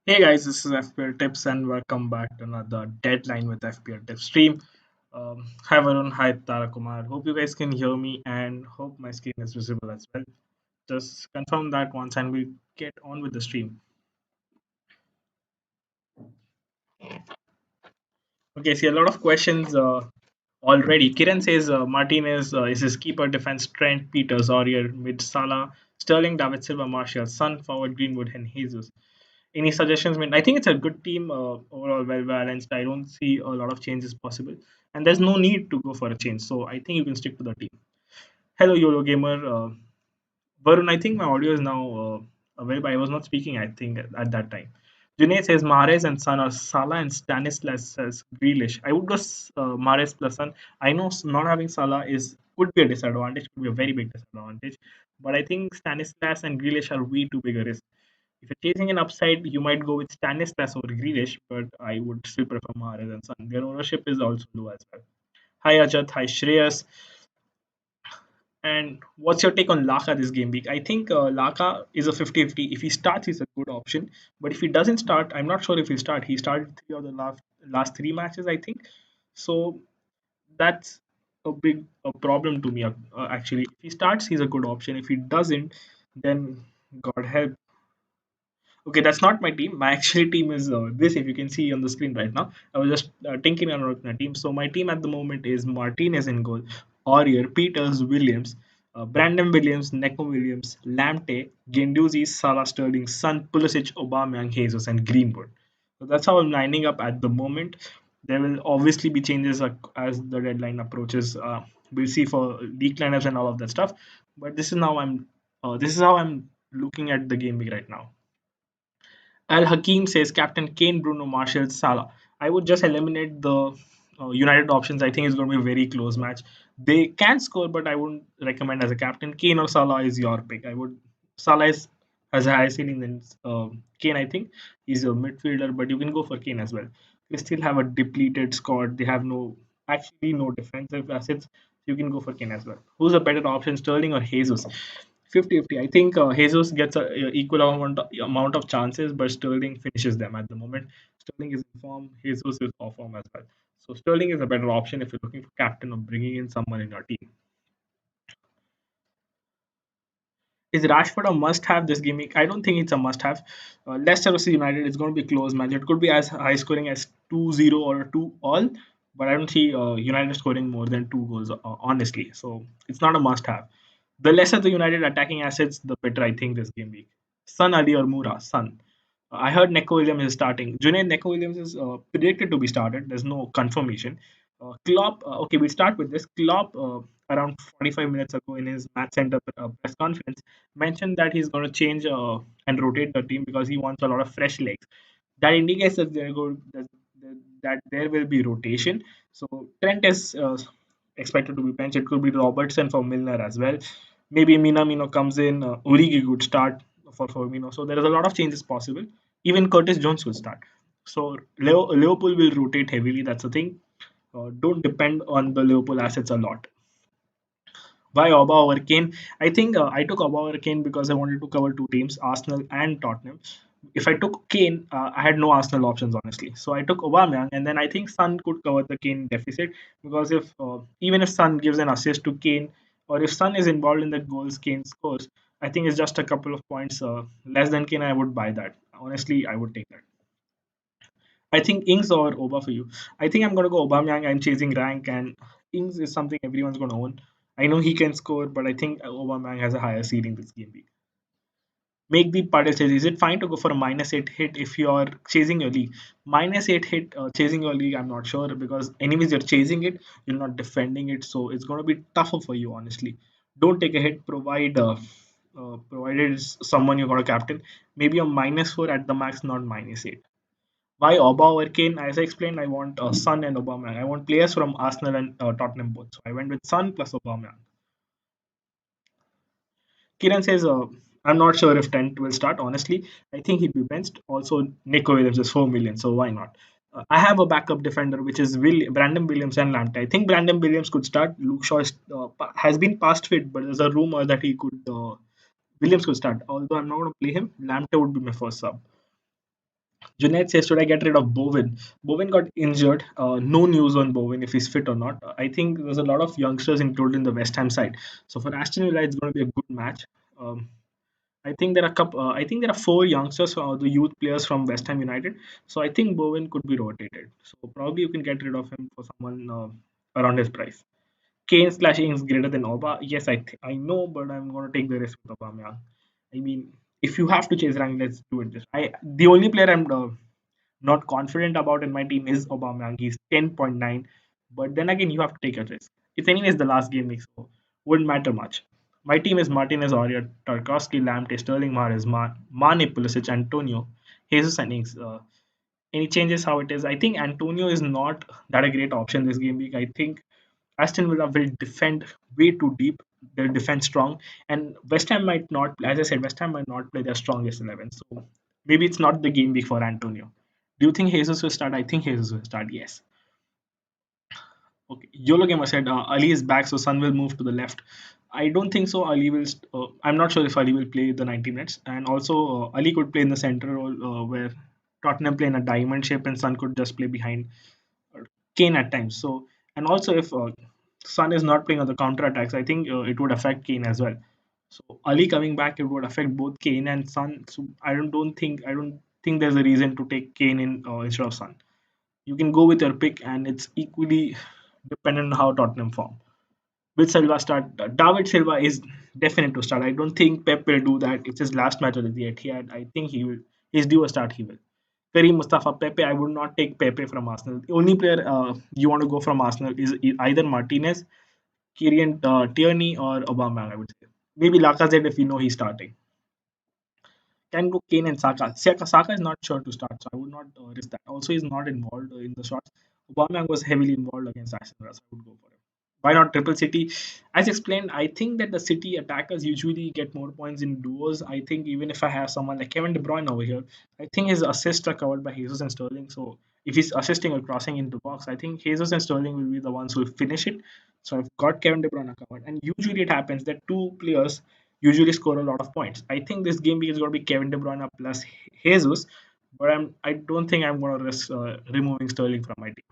Hey guys, this is FPL Tips and welcome back to another Deadline with FPL Tips stream. Hi Varun, hi Tara Kumar. Hope you guys can hear me and hope my screen is visible as well. Just confirm that once and we'll get on with the stream. Okay, see a lot of questions already. Kiran says Martinez is his keeper, defense Trent, Peters, Aurier, mid Salah, Sterling, David Silva, Martial, Son, forward Greenwood, and Jesus. Any suggestions? I mean, I think it's a good team overall, well balanced. I don't see a lot of changes possible, and there's no need to go for a change. So I think you can stick to the team. Hello, YOLO gamer. Varun, I think my audio is now available. I was not speaking. I think at that time. Junaid says Mahrez and Son are Salah and Stanislas says Grealish. I would go Mahrez plus Son. I know not having Salah is could be a disadvantage, could be a very big disadvantage. But I think Stanislas and Grealish are way too big a risk. If you're chasing an upside, you might go with Stanislas over Grealish, but I would still prefer Mahrez and Son. Their ownership is also low as well. Hi Ajat, hi Shreyas. And what's your take on Laka this game week? I think Laka is a 50-50. If he starts, he's a good option. But if he doesn't start, I'm not sure if he'll start. He started three of the last three matches, I think. So that's a big problem to me, actually. If he starts, he's a good option. If he doesn't, then God help. Okay, that's not my team. My actual team is this, if you can see on the screen right now. I was just tinkering around with my team. So my team at the moment is Martinez in goal, Aurier, Peters, Williams, Brandon Williams, Neko Williams, Lamte, Genduzi, Salah Sterling, Son, Pulisic, Aubameyang, Jesus, and Greenwood. So that's how I'm lining up at the moment. There will obviously be changes as the deadline approaches. We'll see for league lineups and all of that stuff. But this is how I'm looking at the game week right now. Al Hakim says Captain Kane, Bruno, Martial, Salah. I would just eliminate the United options. I think it's going to be a very close match. They can score, but I wouldn't recommend as a captain. Kane or Salah is your pick. I would. Salah has a higher ceiling than Kane. I think he's a midfielder, but you can go for Kane as well. They still have a depleted squad. They have no defensive assets. You can go for Kane as well. Who's a better option, Sterling or Jesus? 50-50. I think Jesus gets a equal amount of chances, but Sterling finishes them at the moment. Sterling is in form, Jesus is off form as well. So Sterling is a better option if you're looking for captain or bringing in someone in your team. Is Rashford a must-have this game week? I don't think it's a must-have. Leicester versus United is going to be a close match. It could be as high scoring as 2-0 or 2 all, but I don't see United scoring more than two goals, honestly. So it's not a must-have. The lesser the United attacking assets, the better I think this game week. Son Ali or Moura? Son. I heard Neko Williams is starting. Junaid Neko Williams is predicted to be started. There's no confirmation. Klopp, okay, we'll start with this. Klopp, around 45 minutes ago in his match center press conference, mentioned that he's going to change and rotate the team because he wants a lot of fresh legs. That indicates that that there will be rotation. So Trent is expected to be benched. It could be Robertson for Milner as well. Maybe Minamino comes in. Origi could start for Firmino. So there is a lot of changes possible. Even Curtis Jones will start. So Liverpool will rotate heavily. That's the thing. Don't depend on the Liverpool assets a lot. Why Oba over Kane? I think I took Oba over Kane because I wanted to cover two teams, Arsenal and Tottenham. If I took Kane, I had no Arsenal options honestly. So I took Aubameyang, and then I think Son could cover the Kane deficit because if even if Son gives an assist to Kane, or if Son is involved in the goals Kane scores, I think it's just a couple of points less than Kane. I would buy that. Honestly, I would take that. I think Ings or Oba for you. I think I'm going to go Aubameyang. I'm chasing rank, and Ings is something everyone's going to own. I know he can score, but I think Aubameyang has a higher ceiling this game week. Make the puddle chase. Is it fine to go for a -8 hit if you're chasing your league? -8 hit chasing your league, I'm not sure because anyways you're chasing it, you're not defending it, so it's going to be tougher for you honestly. Don't take a hit. Provided it's someone you're going to captain. Maybe a -4 at the max, not -8. Why Oba over Kane? As I explained, I want Son and Aubameyang. I want players from Arsenal and Tottenham both. So I went with Son plus Aubameyang. Kiran says, I'm not sure if Trent will start. Honestly, I think he'd be benched. Also, Nico Williams is 4 million, so why not? I have a backup defender, which is Brandon Williams and Lamptey. I think Brandon Williams could start. Luke Shaw has been past fit, but there's a rumor that he could. Williams could start. Although I'm not going to play him, Lamptey would be my first sub. Junaid says, should I get rid of Bowen? Bowen got injured. No news on Bowen if he's fit or not. I think there's a lot of youngsters included in the West Ham side. So for Aston Villa, it's going to be a good match. I think there are I think there are four youngsters, the youth players from West Ham United. So I think Bowen could be rotated. So probably you can get rid of him for someone around his price. Kane slash Ings greater than Oba. Yes, I know, but I'm going to take the risk with Aubameyang. I mean, if you have to chase rank, let's do it. This. The only player I'm not confident about in my team is Aubameyang. He's 10.9, but then again, you have to take a risk. It's anyways the last game week, so wouldn't matter much. My team is Martinez, Aurier, Tarkowski, Lamptey, Sterling, Mahrez, Mane, Pulisic, Antonio, Jesus, and Ings. Any changes how it is? I think Antonio is not that a great option this game week. I think Aston Villa will defend way too deep. They'll defend strong, and West Ham might not. As I said, West Ham might not play their strongest 11. So maybe it's not the game week for Antonio. Do you think Jesus will start? I think Jesus will start. Yes. Okay. YOLO Gamer said Ali is back, so Sun will move to the left. I don't think so. Ali will. I'm not sure if Ali will play the 90 minutes, and also Ali could play in the center role where Tottenham play in a diamond shape, and Sun could just play behind Kane at times. So, and also if Son is not playing on the counter attacks, I think it would affect Kane as well. So Ali coming back, it would affect both Kane and Son. So I don't think there's a reason to take Kane in instead of Son. You can go with your pick, and it's equally dependent on how Tottenham form. Will Silva start? David Silva is definite to start. I don't think Pep will do that. It's his last match of the year. I think he will. He's due a start. He will. Kareem Mustafa Pepe. I would not take Pepe from Arsenal. The only player you want to go from Arsenal is either Martinez, Kieran Tierney, or Obama. I would say maybe Lacazette if you know he's starting. Can go Kane and Saka. Saka is not sure to start, so I would not risk that. Also, he's not involved in the shots. Aubameyang was heavily involved against Aston Villa, so I would go for him. Why not triple City? As explained, I think that the City attackers usually get more points in duos. I think even if I have someone like Kevin De Bruyne over here, I think his assists are covered by Jesus and Sterling. So if he's assisting or crossing into box, I think Jesus and Sterling will be the ones who will finish it. So I've got Kevin De Bruyne covered. And usually it happens that two players usually score a lot of points. I think this game is going to be Kevin De Bruyne plus Jesus, but I don't think I'm going to risk removing Sterling from my team.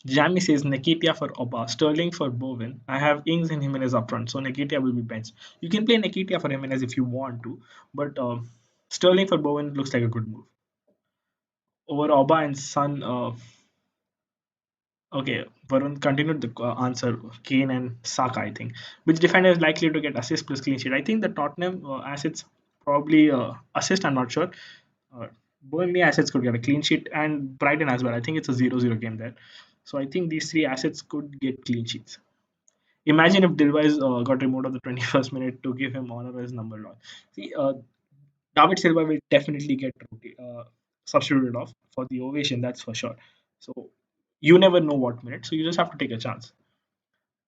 Jamie says Nikitia for Oba, Sterling for Bowen. I have Ings and Jimenez up front, so Nikitia will be benched. You can play Nikitia for Jimenez if you want to, but Sterling for Bowen looks like a good move. Over Oba and Son, okay, Varun continued the answer Kane and Saka, I think. Which defender is likely to get assist plus clean sheet? I think the Tottenham assets probably assist, I'm not sure. Uh, Burnley assets could get a clean sheet and Brighton as well. I think it's a 0-0 game there. So I think these three assets could get clean sheets. Imagine if Dilwise got removed at the 21st minute to give him honor as number one. See, David Silva will definitely get substituted off for the ovation, that's for sure. So you never know what minute, so you just have to take a chance.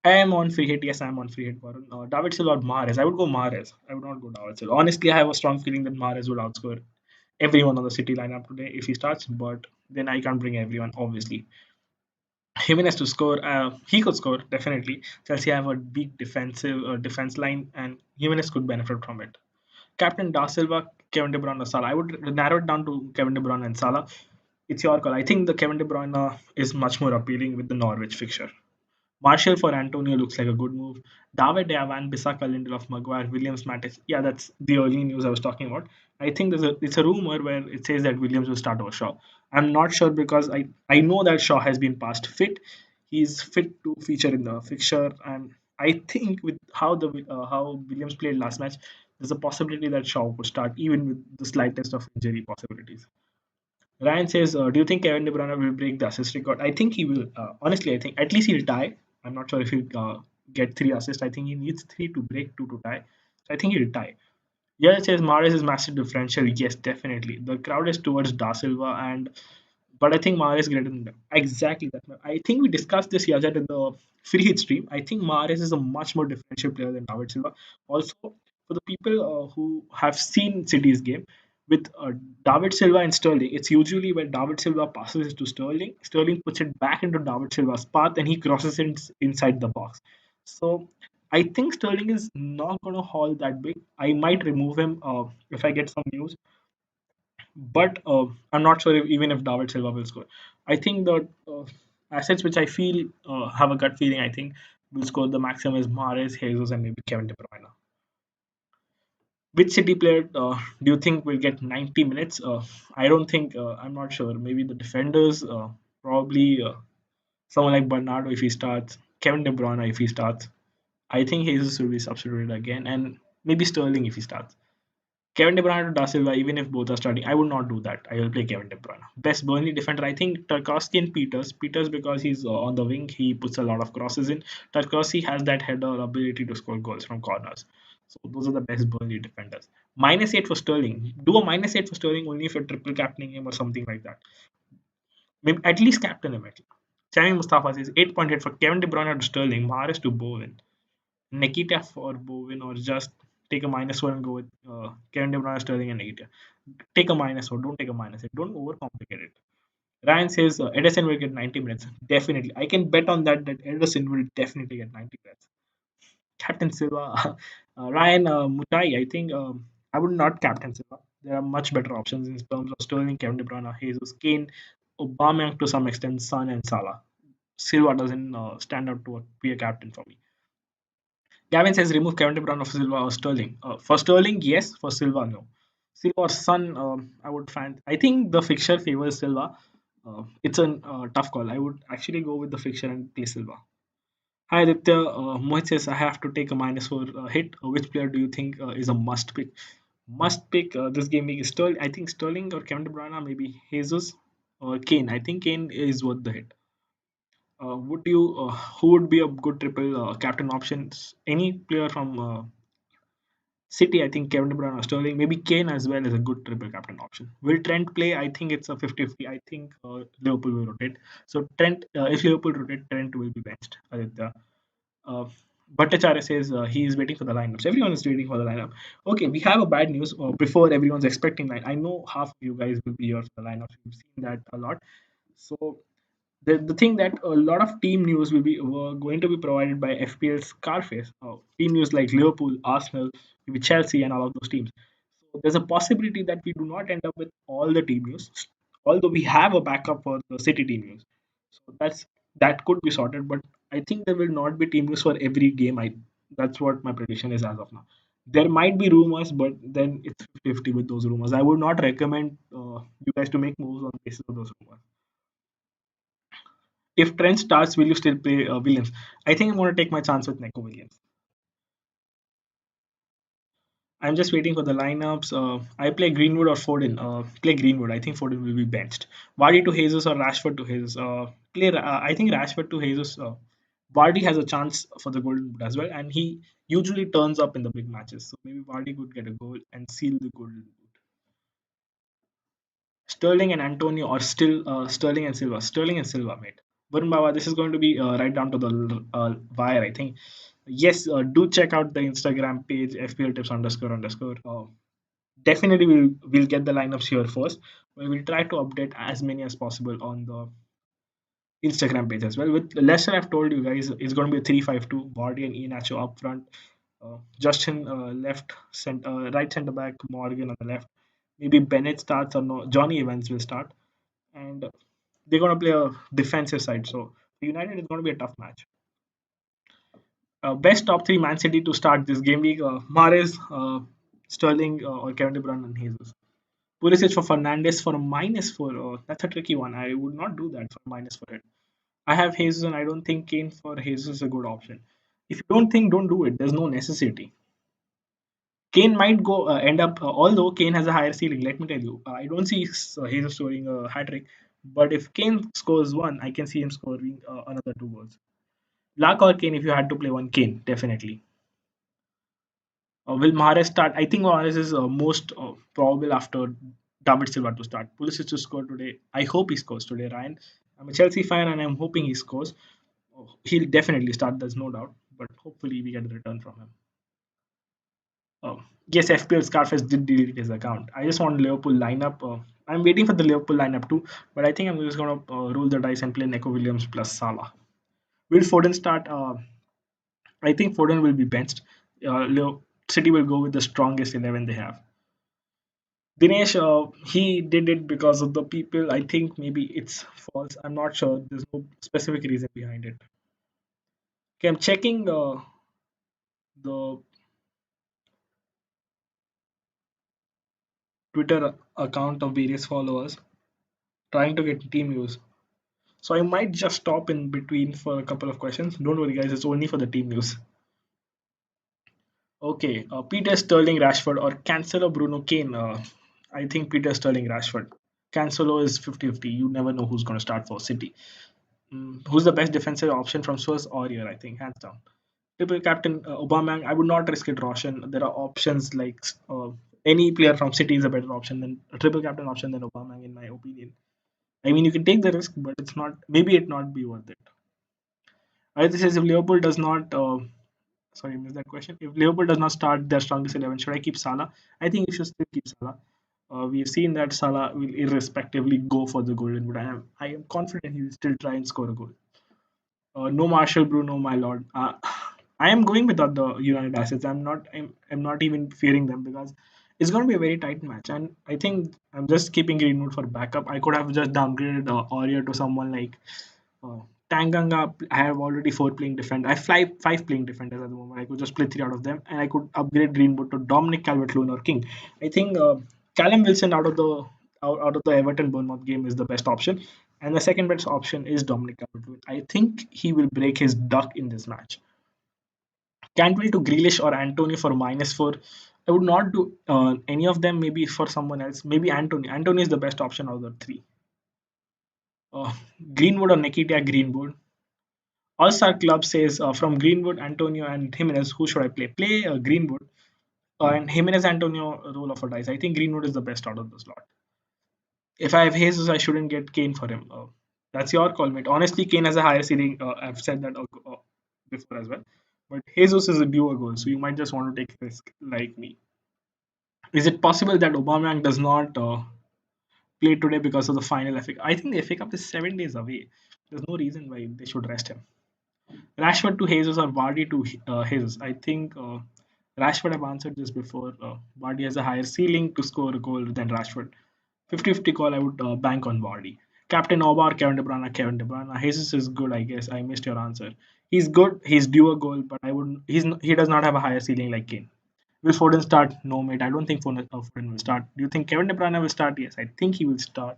I am on free hit. Yes, I am on free hit. Varun. David Silva or Mahrez. I would go Mahrez. I would not go David Silva. Honestly, I have a strong feeling that Mahrez would outscore everyone on the City lineup today if he starts, but then I can't bring everyone, obviously. Jimenez to score. He could score definitely. Chelsea have a weak defensive defense line, and Jimenez could benefit from it. Captain Da Silva, Kevin De Bruyne, or Salah. I would narrow it down to Kevin De Bruyne and Salah. It's your call. I think the Kevin De Bruyne is much more appealing with the Norwich fixture. Marshall for Antonio looks like a good move. David De Van Bissaka, Lindelof, Maguire, Williams, Mattis. Yeah, that's the early news I was talking about. I think it's a rumor where it says that Williams will start over Shaw. I'm not sure because I know that Shaw has been past fit. He's fit to feature in the fixture, and I think with how Williams played last match, there's a possibility that Shaw could start even with the slightest of injury possibilities. Ryan says, "Do you think Kevin De Bruyne will break the assist record?" I think he will. Honestly, I think at least he'll tie. I'm not sure if he'll get three assists. I think he needs three to break, two to tie. So I think he'll tie. Yeah, it says Mahrez is massive differential. Yes, definitely. The crowd is towards Da Silva, and but I think Mahrez is greater than them. Exactly that. I think we discussed this Yajat in the free hit stream. I think Mahrez is a much more differential player than David Silva. Also, for the people who have seen City's game with David Silva and Sterling, it's usually when David Silva passes it to Sterling, Sterling puts it back into David Silva's path and he crosses it inside the box. So I think Sterling is not going to haul that big. I might remove him if I get some news. But I'm not sure if even if David Silva will score. I think the assets which I feel have a gut feeling I think will score the maximum is Mahrez, Jesus, and maybe Kevin De Bruyne. Which City player do you think will get 90 minutes? I don't think. I'm not sure. Maybe the defenders. Probably someone like Bernardo if he starts. Kevin De Bruyne if he starts. I think Jesus will be substituted again, and maybe Sterling if he starts. Kevin De Bruyne to Da Silva, even if both are starting, I would not do that. I will play Kevin De Bruyne. Best Burnley defender, I think Tarkowski and Peters. Peters because he's on the wing, he puts a lot of crosses in. Tarkowski has that header ability to score goals from corners. So those are the best Burnley defenders. -8 for Sterling. Do a -8 for Sterling only if you're triple captaining him or something like that. Maybe at least captain him. Sami Mustafa says 8.8 for Kevin De Bruyne to Sterling, Mahrez to Bowen. Nikita for Bowen, or just take a -1 and go with Kevin De Bruyne, Sterling, and Nikita. Take a -4. Don't take a -8. Don't overcomplicate it. Ryan says Edison will get 90 minutes. Definitely. I can bet on that Edison will definitely get 90 minutes. Captain Silva. Ryan Mutai, I think I would not captain Silva. There are much better options in terms of Sterling, Kevin De Bruyne, Jesus, Kane, Aubameyang to some extent, Son, and Salah. Silva doesn't stand out to be a captain for me. Gavin says remove Kevin De Bruyne of Silva or Sterling. For Sterling, yes. For Silva, no. Silva or Son, I would find. I think the fixture favors Silva. It's a tough call. I would actually go with the fixture and play Silva. Hi Aditya, Mohit says I have to take a -4 hit. Which player do you think is a must pick? Must pick this game week is Sterling. I think Sterling or Kevin De Bruyne, maybe Jesus or Kane. I think Kane is worth the hit. Would you? Who would be a good triple captain options? Any player from City, I think Kevin De Bruyne or Sterling, maybe Kane as well is a good triple captain option. Will Trent play? I think it's a 50-50. I think Liverpool will rotate. So Trent, if Liverpool rotate, Trent will be benched. Aditya. Uh, Bhattacharya says he is waiting for the lineups. Everyone is waiting for the lineup. Okay, we have a bad news before everyone's expecting line. I know half of you guys will be here for the lineups. We've seen that a lot. So the thing that a lot of team news will be going to be provided by FPL Scarface. Team news like Liverpool, Arsenal, maybe Chelsea, and all of those teams. So there's a possibility that we do not end up with all the team news, although we have a backup for the City team news. So that could be sorted, but I think there will not be team news for every game. That's what my prediction is as of now. There might be rumors, but then it's 50 with those rumors. I would not recommend you guys to make moves on the basis of those rumors. If Trent starts, will you still play Williams? I think I'm going to take my chance with Neko Williams. I'm just waiting for the lineups. I play Greenwood or Foden. Play Greenwood. I think Foden will be benched. Vardy to Jesus or Rashford to Jesus. I think Rashford to Jesus. Vardy has a chance for the golden boot as well, and he usually turns up in the big matches. So maybe Vardy could get a goal and seal the golden boot. Sterling and Antonio are still Sterling and Silva. Sterling and Silva, mate. Varun Baba, this is going to be right down to the wire, I think. Yes, do check out the Instagram page, FPL tips underscore underscore. Definitely, we'll get the lineups here first. We will try to update as many as possible on the Instagram page as well. With Leicester, I've told you guys it's going to be a 3-5-2. Vardy and Iheanacho up front. Justin right centre back, Morgan on the left. Maybe Bennett starts or no. Johnny Evans will start, and they're going to play a defensive side. So for United, it's going to be a tough match. Best top three Man City to start this game week: Mahrez, Sterling, or Kevin De Bruyne and Jesus. Pulisic for Fernandes for a -4. That's a tricky one. I would not do that for -4 hit. I have Jesus and I don't think Kane for Jesus is a good option. If you don't think, don't do it. There's no necessity. Kane might go end up, although Kane has a higher ceiling. Let me tell you, I don't see Jesus scoring a hat trick. But if Kane scores one, I can see him scoring another two goals. Luck or Kane, if you had to play one, Kane definitely. Will Mahrez start? I think Mahrez is most probable after David Silva to start. Pulisic to score today. I hope he scores today, Ryan. I'm a Chelsea fan and I'm hoping he scores. He'll definitely start, there's no doubt. But hopefully we get a return from him. Yes, FPL Scarface did delete his account. I just want Liverpool lineup. I'm waiting for the Liverpool lineup too, but I think I'm just gonna roll the dice and play Neko Williams plus Salah. Will Foden start? I think Foden will be benched. City will go with the strongest 11 they have. Dinesh, he did it because of the people. I think maybe it's false. I'm not sure. There's no specific reason behind it. Okay, I'm checking the Twitter account of various followers, trying to get team news. So I might just stop in between for a couple of questions. Don't worry, guys. It's only for the team news. Okay, Peter Sterling, Rashford, or Cancelo, Bruno, Kane. I think Peter Sterling, Rashford. Cancelo is 50-50. You never know who's going to start for City. Who's the best defensive option from Spurs or here? I think hands down. Triple captain Aubameyang. I would not risk it. Roshan. There are options like any player from City is a better option than a triple captain option than Aubameyang, in my opinion. I mean, you can take the risk, but it's not. Maybe it not be worth it. This says if Liverpool does not. Sorry, I missed that question. If Liverpool does not start their strongest 11, should I keep Salah? I think you should still keep Salah. We've seen that Salah will irrespectively go for the golden boot. I am confident he will still try and score a goal. No Marshall Bruno, my lord. I am going without the United assets. I'm not even fearing them because it's going to be a very tight match. And I think I'm just keeping Greenwood for backup. I could have just downgraded Aurier to someone like uh, Tanganga. I have already four playing defender. I have five playing defenders at the moment. I could just play three out of them, and I could upgrade Greenwood to Dominic Calvert-Lewin or King. I think Callum Wilson out of the Everton Bournemouth game is the best option, and the second best option is Dominic Calvert-Lewin. I think he will break his duck in this match. Cantwell to Grealish or Antonio for -4. I would not do any of them. Maybe for someone else. Maybe Antonio. Antonio is the best option out of the three. Uh, Greenwood or Nikita Greenwood. All Star Club says from Greenwood, Antonio, and Jimenez, who should I play? Play Greenwood and Jimenez Antonio roll of a dice. I think Greenwood is the best out of the slot. If I have Jesus, I shouldn't get Kane for him. That's your call, mate. Honestly, Kane has a higher ceiling. I've said that before as well. But Jesus is a due a goal, so you might just want to take a risk like me. Is it possible that Aubameyang does not play today because of the final FA Cup? I think the FA Cup is 7 days away. There's no reason why they should rest him. Rashford to Jesus or Vardy to Jesus. I think Rashford, I've answered this before. Vardy has a higher ceiling to score a goal than Rashford. 50-50 call, I would bank on Vardy. Captain Oba or Kevin De Bruyne? Kevin De Bruyne. Jesus is good, I guess. I missed your answer. He's good. He's due a goal, but I wouldn't. He does not have a higher ceiling like Kane. Will Foden start? No, mate. I don't think Foden will start. Do you think Kevin De Bruyne will start? Yes, I think he will start.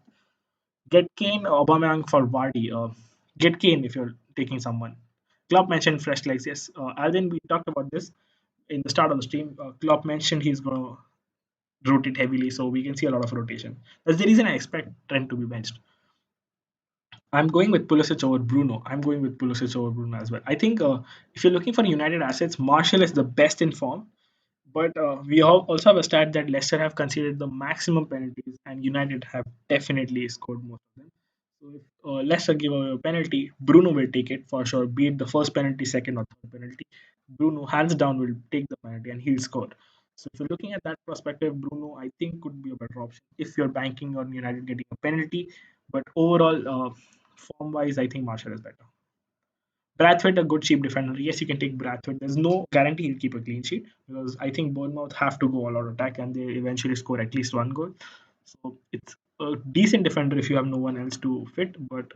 Get Kane, Aubameyang for Vardy. Get Kane if you're taking someone. Klopp mentioned fresh legs. Yes, Alvin, we talked about this in the start of the stream. Klopp mentioned he's going to rotate heavily, so we can see a lot of rotation. That's the reason I expect Trent to be benched. I'm going with Pulisic over Bruno. I'm going with Pulisic over Bruno as well. I think if you're looking for United assets, Marshall is the best in form. But also have a stat that Leicester have conceded the maximum penalties, and United have definitely scored most of them. So if Leicester give away a penalty, Bruno will take it for sure. Be it the first penalty, second or third penalty, Bruno hands down will take the penalty and he'll score. So if you're looking at that perspective, Bruno I think could be a better option if you're banking on United getting a penalty. But overall, form wise, I think Marshall is better. Brathwaite, a good cheap defender. Yes, you can take Brathwaite. There's no guarantee he'll keep a clean sheet because I think Bournemouth have to go all out attack and they eventually score at least one goal. So it's a decent defender if you have no one else to fit, but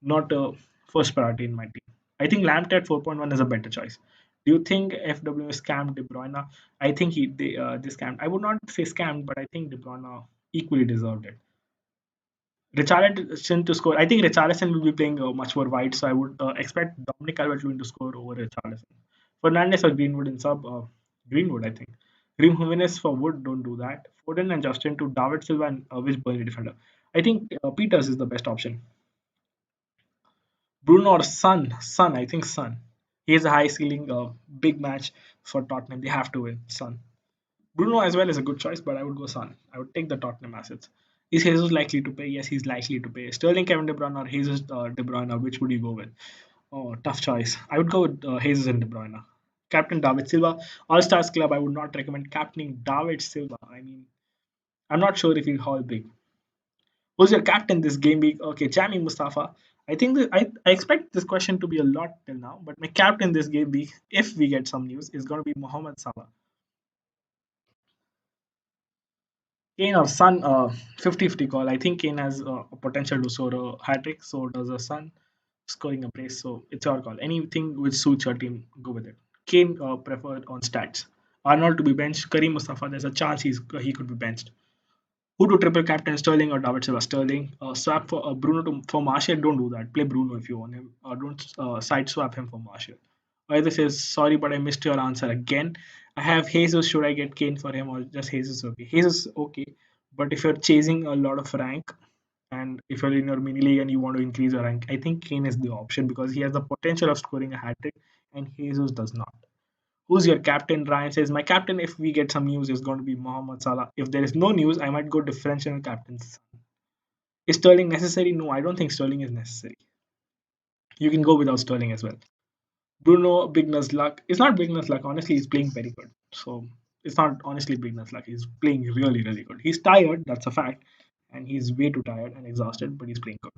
not a first priority in my team. I think Lamptey at 4.1 is a better choice. Do you think FW scammed De Bruyne? I think they scammed. I would not say scammed, but I think De Bruyne equally deserved it. Richarlison to score. I think Richarlison will be playing much more wide, so I would expect Dominic Calvert-Lewin to score over Richarlison. Fernandes or Greenwood in sub. Greenwood, I think. Rim Jimenez for Wood, don't do that. Foden and Justin to David Silva and which Burnley defender. I think Peters is the best option. Bruno or Son, I think Son. He has a high ceiling, big match for Tottenham. They have to win. Son. Bruno as well is a good choice, but I would go Son. I would take the Tottenham assets. Is Jesus likely to pay? Yes, he's likely to pay. Sterling, Kevin De Bruyne, or Jesus De Bruyne, which would you go with? Oh, tough choice. I would go with Jesus and De Bruyne. Captain David Silva, All Stars Club. I would not recommend captaining David Silva. I mean, I'm not sure if he'll haul big. Who's your captain this game week? Okay, Jami Mustafa. I think I expect this question to be a lot till now, but my captain this game week, if we get some news, is going to be Mohamed Salah. Kane or Son, 50-50 call. I think Kane has a potential to score a hat trick. So does the Son scoring a brace. So it's your call. Anything which suits your team, go with it. Kane preferred on stats. Arnold to be benched. Kareem Mustafa, there's a chance he could be benched. Who to triple captain, Sterling or David Silva? Sterling. Swap for Bruno for Martial. Don't do that. Play Bruno if you want him. Don't side swap him for Martial. Either says, sorry, but I missed your answer again. I have Jesus. Should I get Kane for him or just Jesus? Okay. Jesus, okay. But if you're chasing a lot of rank and if you're in your mini league and you want to increase your rank, I think Kane is the option because he has the potential of scoring a hat trick and Jesus does not. Who's your captain? Ryan says, my captain, if we get some news, is going to be Mohamed Salah. If there is no news, I might go differential captains. Is Sterling necessary? No, I don't think Sterling is necessary. You can go without Sterling as well. Bruno, beginner's luck. It's not beginner's luck. Honestly, he's playing very good. So it's not honestly beginner's luck. He's playing really, really good. He's tired. That's a fact. And he's way too tired and exhausted, but he's playing good.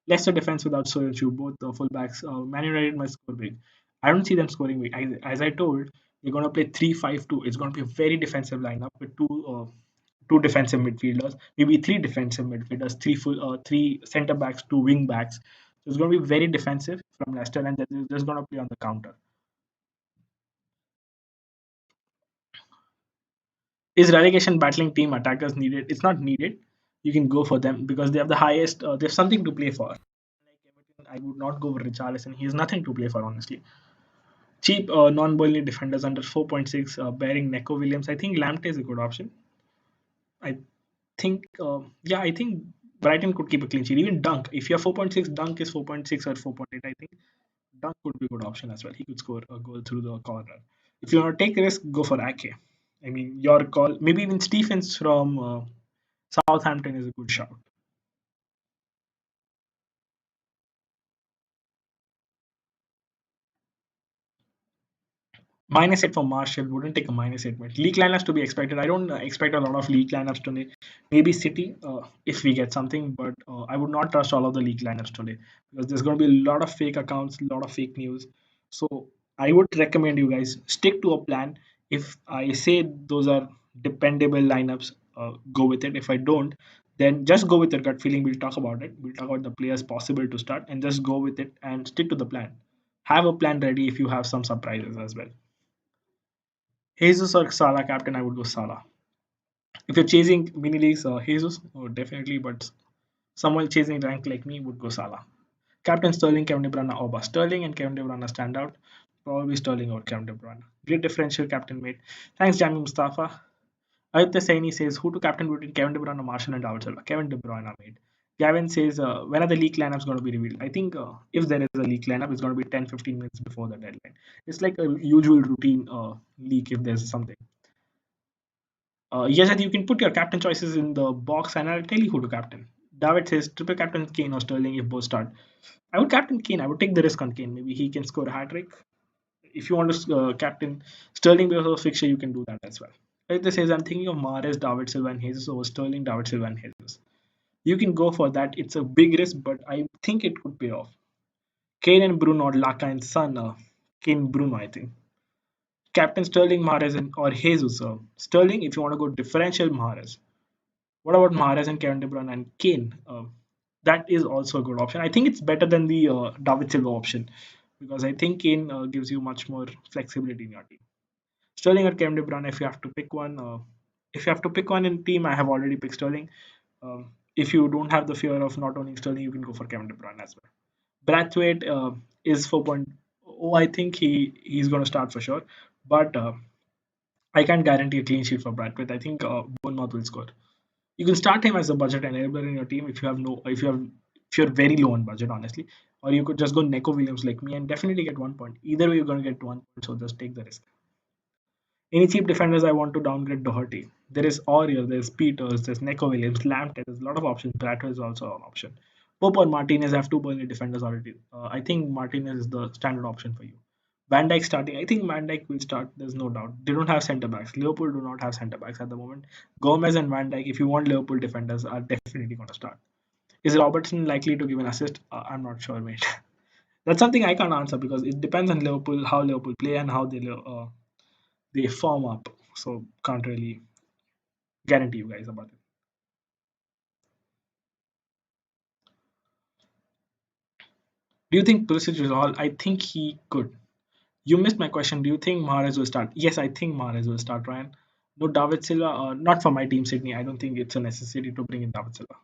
Leicester defense without Soyuncu, both the fullbacks. Man United must score big. I don't see them scoring big. As I told, they're going to play 3-5-2. It's going to be a very defensive lineup with two defensive midfielders, maybe three defensive midfielders, three centre backs, two wing backs. So it's going to be very defensive from Leicester, and they're just going to play on the counter. Is relegation battling team attackers needed? It's not needed. You can go for them because they have the highest. They have something to play for. Like Everton, I would not go with Richarlison. He has nothing to play for, honestly. Cheap non-bowling defenders under 4.6, bearing Neko Williams. I think Lamptey is a good option. I think, yeah, I think Brighton could keep a clean sheet. Even Dunk, if you have 4.6, Dunk is 4.6 or 4.8. I think Dunk could be a good option as well. He could score a goal through the corner. If you want to take a risk, go for Ake. I mean, your call. Maybe even Stephens from Southampton is a good shout. -8 for Marshall wouldn't take a -8. But league lineups to be expected. I don't expect a lot of league lineups today. Maybe City if we get something, but I would not trust all of the league lineups today because there's going to be a lot of fake accounts, a lot of fake news. So I would recommend you guys stick to a plan. If I say those are dependable lineups, go with it. If I don't, then just go with your gut feeling. We'll talk about it. We'll talk about the players possible to start and just go with it and stick to the plan. Have a plan ready if you have some surprises as well. Jesus or Salah captain, I would go Salah. If you're chasing mini leagues, Jesus, oh, definitely, but someone chasing rank like me would go Salah. Captain Sterling, Kevin De Bruyne, Oba. Sterling and Kevin De Bruyne stand out. Probably Sterling or Kevin De Bruyne. Great differential, captain mate. Thanks, Jamie Mustafa. Aditya Saini says, who to captain between Kevin De Bruyne, Martial, and David Silva? Kevin De Bruyne, mate. Gavin says, when are the league lineups going to be revealed? I think if there is a league lineup, it's going to be 10-15 minutes before the deadline. It's like a usual routine league if there's something. Yes, you can put your captain choices in the box and I'll tell you who to captain. David says triple captain Kane or Sterling if both start. I would captain Kane. I would take the risk on Kane. Maybe he can score a hat trick. If you want to captain Sterling because of fixture, you can do that as well. Like this says, I'm thinking of Mahrez, David Silva, and Jesus over Sterling, David Silva, and Jesus. You can go for that. It's a big risk, but I think it could pay off. Kane and Bruno or Laka and Son. Kane Bruno, I think. Captain Sterling, Mahrez, or Jesus. Sterling, if you want to go differential, Mahrez. What about Mahrez and Kevin De Bruyne and Kane? That is also a good option. I think it's better than the David Silva option because I think Kane gives you much more flexibility in your team. Sterling or Kevin De Bruyne, if you have to pick one, if you have to pick one in team, I have already picked Sterling. If you don't have the fear of not owning Sterling, you can go for Kevin De Bruyne as well. Brathwaite is 4.0. I think he's going to start for sure, but I can't guarantee a clean sheet for Brathwaite. I think Bournemouth will score. You can start him as a budget enabler in your team if you're very low on budget, honestly, or you could just go Neko Williams like me and definitely get 1 point. Either way, you're going to get 1 point, so just take the risk. Any cheap defenders I want to downgrade Doherty. There is Aurier, there's Peters, there's Neko Williams, Lamptey. There's a lot of options. Bradford is also an option. Pope or Martinez have two Burnley defenders already. I think Martinez is the standard option for you. Van Dijk starting. I think Van Dijk will start. There's no doubt. They don't have centre backs. Liverpool do not have centre backs at the moment. Gomez and Van Dijk, if you want Liverpool defenders, are definitely going to start. Is Robertson likely to give an assist? I'm not sure, mate. That's something I can't answer because it depends on Liverpool, how Liverpool play and how they form up. So can't really Guarantee you guys about it. Do you think Pulisic is all? I think he could. You missed my question. Do you think Mahrez will start? Yes, I think Mahrez will start, Ryan. No, David Silva, not for my team, Sydney. I don't think it's a necessity to bring in David Silva.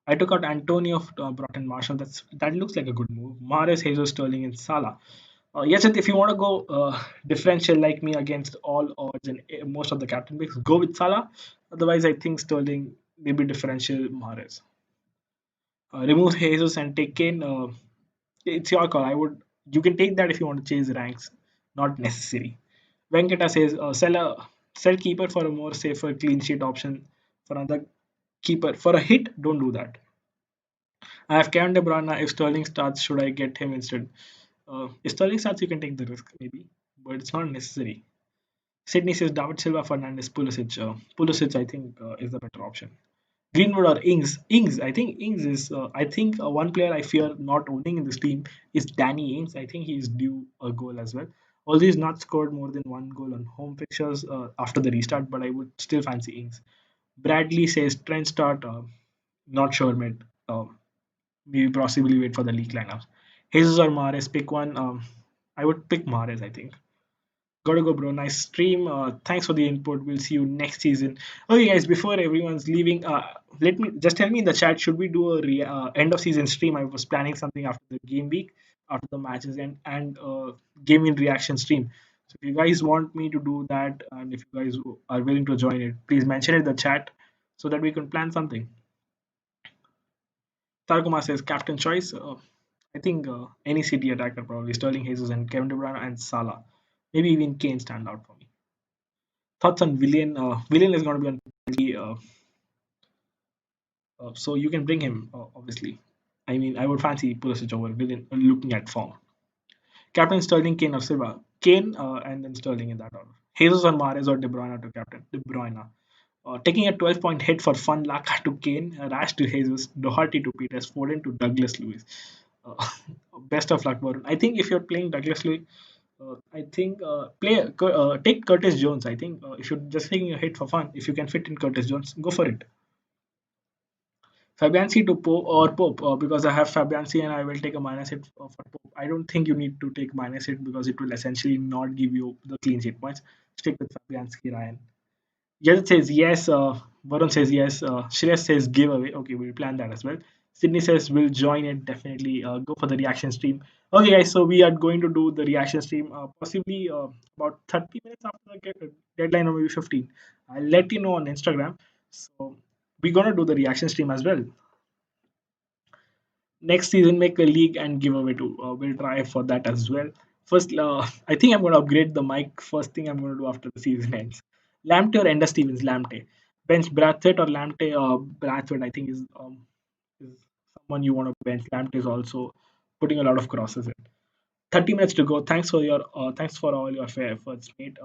I took out Antonio, brought in Marshall. That looks like a good move. Mahrez, Jesus, Sterling, and Salah. Yes, if you want to go differential like me against all odds and most of the captain picks, go with Salah. Otherwise, I think Sterling maybe differential Mahrez. Remove Jesus and take Kane. It's your call. I would. You can take that if you want to chase ranks. Not necessary. Venkata says sell keeper for a more safer clean sheet option for another keeper for a hit. Don't do that. I have Kevin De Bruyne. If Sterling starts, should I get him instead? If Sterling starts, you can take the risk maybe, but it's not necessary. Sydney says David Silva, Fernandez, Pulisic. Pulisic, I think, is the better option. Greenwood or Ings? Ings, I think Ings is. I think one player I fear not owning in this team is Danny Ings. I think he's due a goal as well. Although he's not scored more than one goal on home fixtures after the restart, but I would still fancy Ings. Bradley says Trent start. Not sure, mate. Maybe possibly wait for the league lineups. Jesus or Mahrez, pick one. I would pick Mahrez, I think. Gotta go, bro. Nice stream. Thanks for the input. We'll see you next season. Okay, guys. Before everyone's leaving, let me just tell me in the chat. Should we do a end of season stream? I was planning something after the game week, after the matches, and game in reaction stream. So if you guys want me to do that, and if you guys are willing to join it, please mention it in the chat so that we can plan something. Targuma says captain choice. I think any City attacker probably Sterling, Jesus, and Kevin De Bruyne and Salah. Maybe even Kane stand out for me. Thoughts on Willian? Willian is going to be on penalty, so you can bring him obviously. I mean, I would fancy Pulisic over Willian looking at form. Captain Sterling, Kane or Silva. Kane and then Sterling in that order. Jesus or Mahrez or De Bruyne to captain. De Bruyne. Taking a 12-point hit for fun, Laka to Kane, Rash to Jesus, Doherty to Peters, Foden to Douglas Lewis. Uh, best of luck, Varun. I think if you're playing Douglas Lewis, I think take Curtis Jones. I think if you're just taking a hit for fun, if you can fit in Curtis Jones, go for it. Fabianski to Pope or Pope because I have Fabianski and I will take a minus hit for Pope. I don't think you need to take minus hit because it will essentially not give you the clean sheet points. Stick with Fabianski, Ryan. Judith says yes. Varun says yes. Shreyas says giveaway. Okay, we'll plan that as well. Sydney says we'll join it definitely. Go for the reaction stream. Okay, guys. So we are going to do the reaction stream possibly about 30 minutes after the deadline, or maybe 15. I'll let you know on Instagram. So we're gonna do the reaction stream as well. Next season, make a league and give away to. We'll try for that as well. First, I think I'm going to upgrade the mic. First thing I'm going to do after the season ends. Lamptey or Ender Stevens? Lamptey. Bench Brathwaite or Lamptey? Brathwaite, I think, is someone you want to bench. Lamptey is also putting a lot of crosses in. 30 minutes to go. Thanks for all your fair efforts, mate.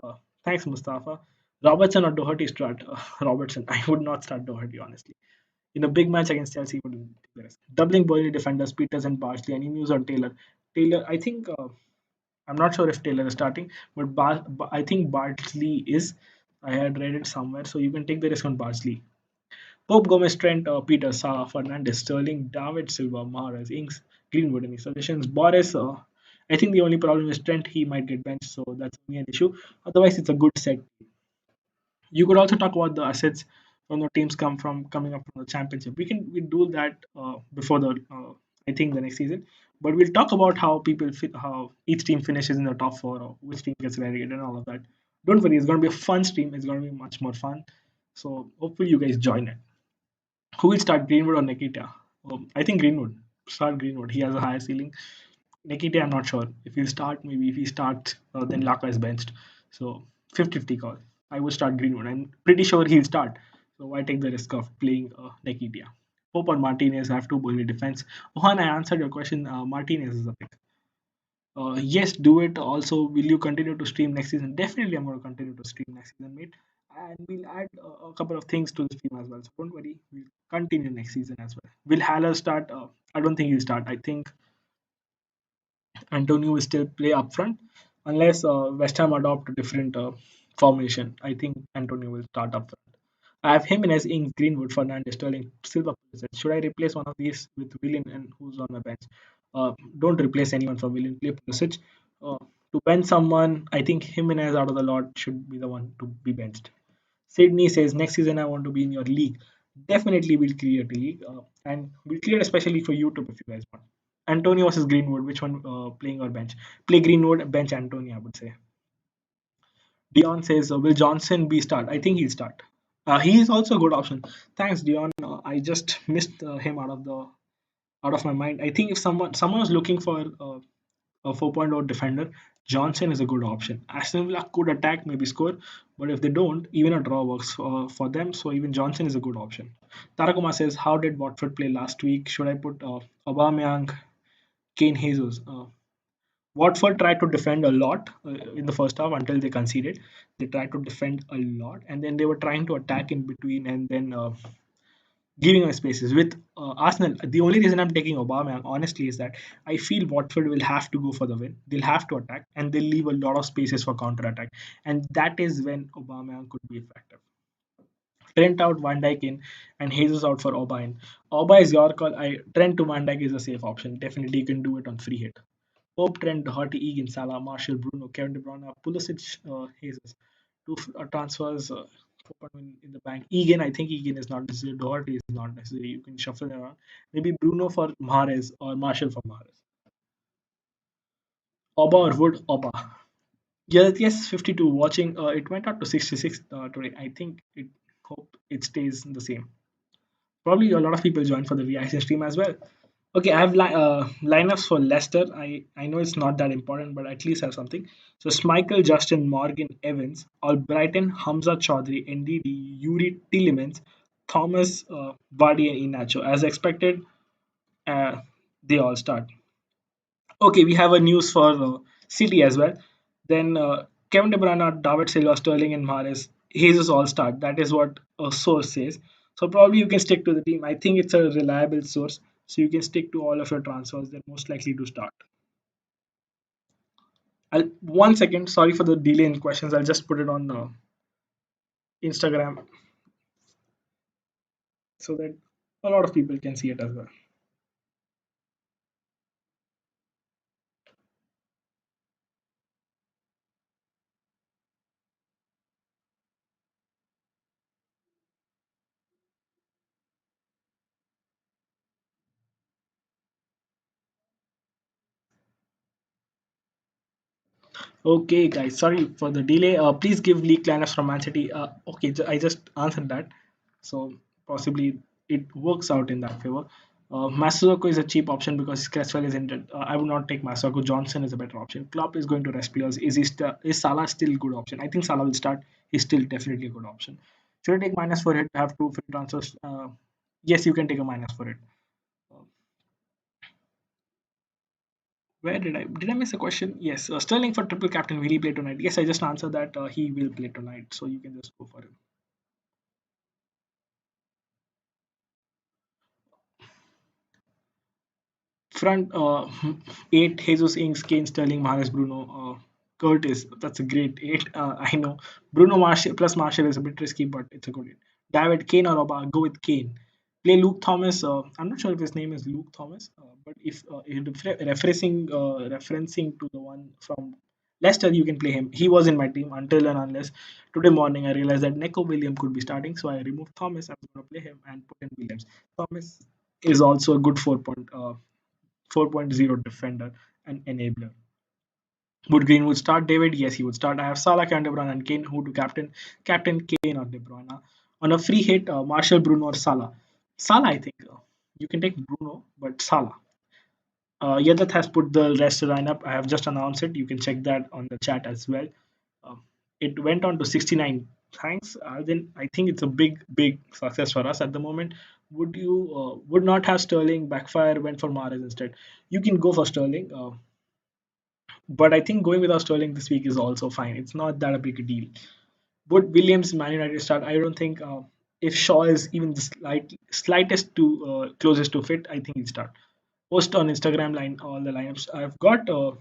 Thanks, Mustafa. Robertson or Doherty start? Robertson. I would not start Doherty, honestly. In a big match against Chelsea, would take the risk. Doubling Burnley defenders, Peters and Barkley. Any news on Taylor? Taylor, I think I'm not sure if Taylor is starting, but I think Bartley is. I had read it somewhere, so you can take the risk on Bartley. Pope, Gomez, Trent, Peters, Salah, Fernandez, Sterling, David Silva, Mahrez, Ings, Greenwood. Any suggestions? Boris, I think the only problem is Trent. He might get benched, so that's only an issue. Otherwise, it's a good set. You could also talk about the assets from the teams coming up from the championship. We do that before the I think the next season, but we'll talk about how each team finishes in the top four or which team gets relegated and all of that. Don't worry, it's going to be a fun stream. It's going to be much more fun. So hopefully you guys join it. Who will start, Greenwood or Nikita? I think Greenwood. Start Greenwood. He has a higher ceiling. Nikita, I'm not sure. If he'll start, maybe if he starts, then Laka is benched. So 50-50 call. I would start Greenwood. I'm pretty sure he'll start. So why take the risk of playing Nikita? Pope or Martinez have two bowling defense. Ohan, I answered your question. Martinez is a pick. Yes, do it. Also, will you continue to stream next season? Definitely, I'm going to continue to stream next season, mate. And we'll add a couple of things to the stream as well. So don't worry, we'll continue next season as well. Will Haller start? I don't think he'll start. I think Antonio will still play up front unless West Ham adopt a different formation. I think Antonio will start up front. I have Jimenez, Ings, Greenwood, Fernandes, Sterling, Silva. Pulisic. Should I replace one of these with Willian and who's on my bench? Don't replace anyone from Willian. Play Pulisic. To bench someone, I think Jimenez out of the lot should be the one to be benched. Sydney says next season I want to be in your league. Definitely we'll clear the league, and we'll clear especially for YouTube if you guys want. Antonio versus Greenwood. Which one playing or bench? Play Greenwood, bench Antonio. I would say. Dion says, will Johnson be start? I think he'll start. He is also a good option. Thanks, Dion. I just missed him out of my mind. I think if someone was looking for a 4.0 defender, Johnson is a good option. Aston Villa could attack, maybe score, but if they don't, even a draw works for them. So even Johnson is a good option. Tarakuma says, how did Watford play last week? Should I put Aubameyang, Kane, Jesus? Watford tried to defend a lot in the first half until they conceded. They tried to defend a lot, and then they were trying to attack in between, and then giving away spaces. With Arsenal, the only reason I'm taking Obama, honestly, is that I feel Watford will have to go for the win. They'll have to attack, and they'll leave a lot of spaces for counter attack, and that is when Obama could be effective. Trent out, Van Dijk in, and Jesus out for Oba in. Oba is your call. Trent to Van Dijk is a safe option. Definitely, you can do it on free hit. Pope, Trent, Doherty, Egan, Salah, Marshall, Bruno, Kevin De Bruyne, Pulisic, Jesus. Two transfers, 4.1 in the bank. Egan, I think Egan is not necessary. Doherty is not necessary. You can shuffle it around. Maybe Bruno for Mahrez or Marshall for Mahrez. Oba or Wood, Oba. Yeah, yes, 52. Watching, it went up to 66 today. I think it hope it stays the same. Probably a lot of people join for the reaction stream as well. Okay, I have lineups for Leicester. I know it's not that important, but at least have something. So Schmeichel, Justin, Morgan, Evans, Albrighton, Hamza Chaudhry, NDD, Yuri Tillemans, Thomas, Vardy, and Inacho. As expected, uh, they all start. Okay, we have a news for City as well. Then Kevin De Bruyne, David Silva, Sterling, and Mahrez. Jesus all start. That is what a source says. So probably you can stick to the team. I think it's a reliable source. So you can stick to all of your transfers. They're most likely to start. One second. Sorry for the delay in questions. I'll just put it on Instagram so that a lot of people can see it as well. Okay, guys, sorry for the delay. Please give league lineups from Man City. Okay, I just answered that, so possibly it works out in that favor. Masuako is a cheap option because Cresswell is injured. I would not take Masuako. Johnson is a better option. Klopp is going to rest players. Is Salah still a good option? I think Salah will start. He's still definitely a good option. Should I take minus for it? Have two free transfers. Yes, you can take a minus for it. Uh, Where did I miss a question? Yes, Sterling for triple captain. Will he play tonight? Yes, I just answered that. He will play tonight, so you can just go for him. Front eight: Jesus, Ings, Kane, Sterling, Mahrez, Bruno, Curtis. That's a great eight. I know Bruno Marshall plus Marshall is a bit risky, but it's a good eight. David, Kane or Oba? Go with Kane. Play Luke Thomas. I'm not sure if his name is Luke Thomas, but if referencing to the one from Leicester, you can play him. He was in my team until and unless today morning I realized that Neko William could be starting, so I removed Thomas. I'm going to play him and put in Williams. Thomas is also a good 4.0 defender and enabler. Would Greenwood start David? Yes, he would start. I have Salah, Kevin De Bruyne, and Kane. Who to captain? Captain Kane or De Bruyne. On a free hit, Marshall, Bruno, or Salah. Salah, I think. You can take Bruno, but Salah. Yadat has put the rest of the lineup. I have just announced it. You can check that on the chat as well. Um, it went on to 69. Thanks. Then I think it's a big success for us at the moment. Would not have Sterling backfire? Went for Mahrez instead. You can go for Sterling, but I think going without Sterling this week is also fine. It's not that a big a deal. Would Williams Man United start? I don't think. If Shaw is even the slightest to closest to fit, I think he'll start. Post on Instagram line all the lineups. I've got the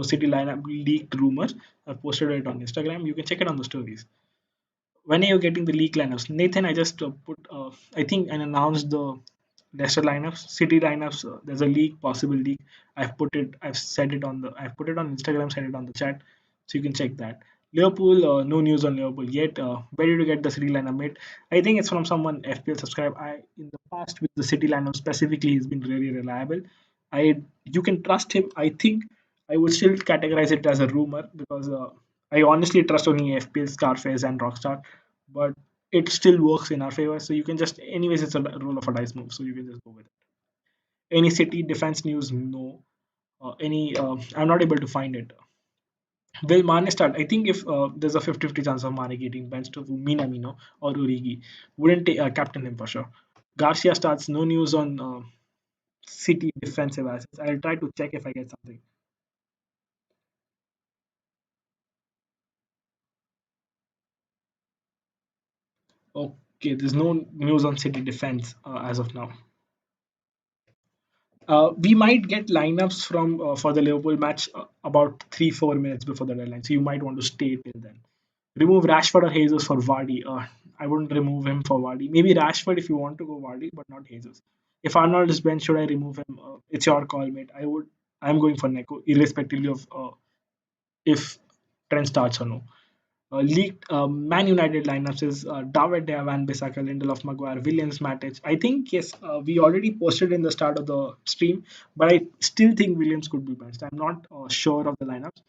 City lineup leaked rumors. I've posted it on Instagram. You can check it on the stories. When are you getting the league lineups? Nathan, I just I think, and announced the Leicester lineups, City lineups. There's a league, possible league. I've said it on I've put it on Instagram, said it on the chat, so you can check that. Liverpool, no news on Liverpool yet. Where did you get the City lineup mate? I think it's from someone FPL subscribe. In the past with the City lineup specifically, he's been really reliable. You can trust him. I think I would still categorize it as a rumor because I honestly trust only FPL, Scarface, and Rockstar, but it still works in our favor. So you can just, anyways, it's a roll of a dice move. So you can just go with it. Any City defense news? No. I'm not able to find it. Will Mane start? I think if there's a 50-50 chance of Mane getting benched to Minamino or Urigi, wouldn't captain him for sure. Garcia starts. No news on City defensive assets. I'll try to check if I get something. Okay, there's no news on City defense as of now. We might get lineups from for the Liverpool match about 3-4 minutes before the deadline, so you might want to stay till then. Remove Rashford or Jesus for Vardy. I wouldn't remove him for Vardy. Maybe Rashford if you want to go Vardy, but not Jesus. If Arnold is bench, should I remove him? It's your call, mate. I'm going for Neko, irrespectively of if Trent starts or no. Leaked Man United lineups is David De Van Bissaka, Lindelof, Maguire, Williams, Matic. I think yes, we already posted in the start of the stream, but I still think Williams could be benched. I'm not sure of the lineups.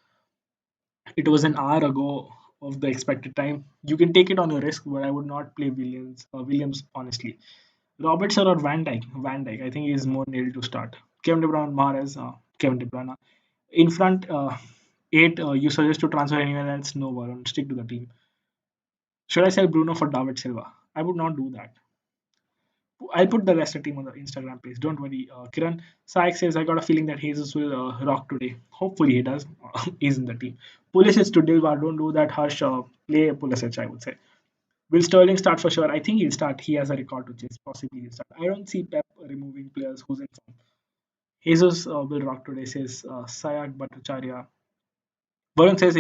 It was an hour ago of the expected time. You can take it on your risk, but I would not play Williams. Williams honestly. Robertson or Van Dijk? Van Dijk. I think he is more nailed to start. Kevin De Bruyne, Mahrez, Kevin De Bruyne. In front, eight. You suggest to transfer anyone else? No, Varun. Stick to the team. Should I sell Bruno for David Silva? I would not do that. I'll put the rest of the team on the Instagram page. Don't worry. Kiran Saik says, I got a feeling that Jesus will rock today. Hopefully he does. He's in the team. Pulisic to Dilwa. Don't do that, Harsh. Play Pulisic, I would say. Will Sterling start for sure? I think he'll start. He has a record to chase. Possibly he'll start. I don't see Pep removing players who's in form. Jesus will rock today, says Sayak Bhattacharya. Varun says,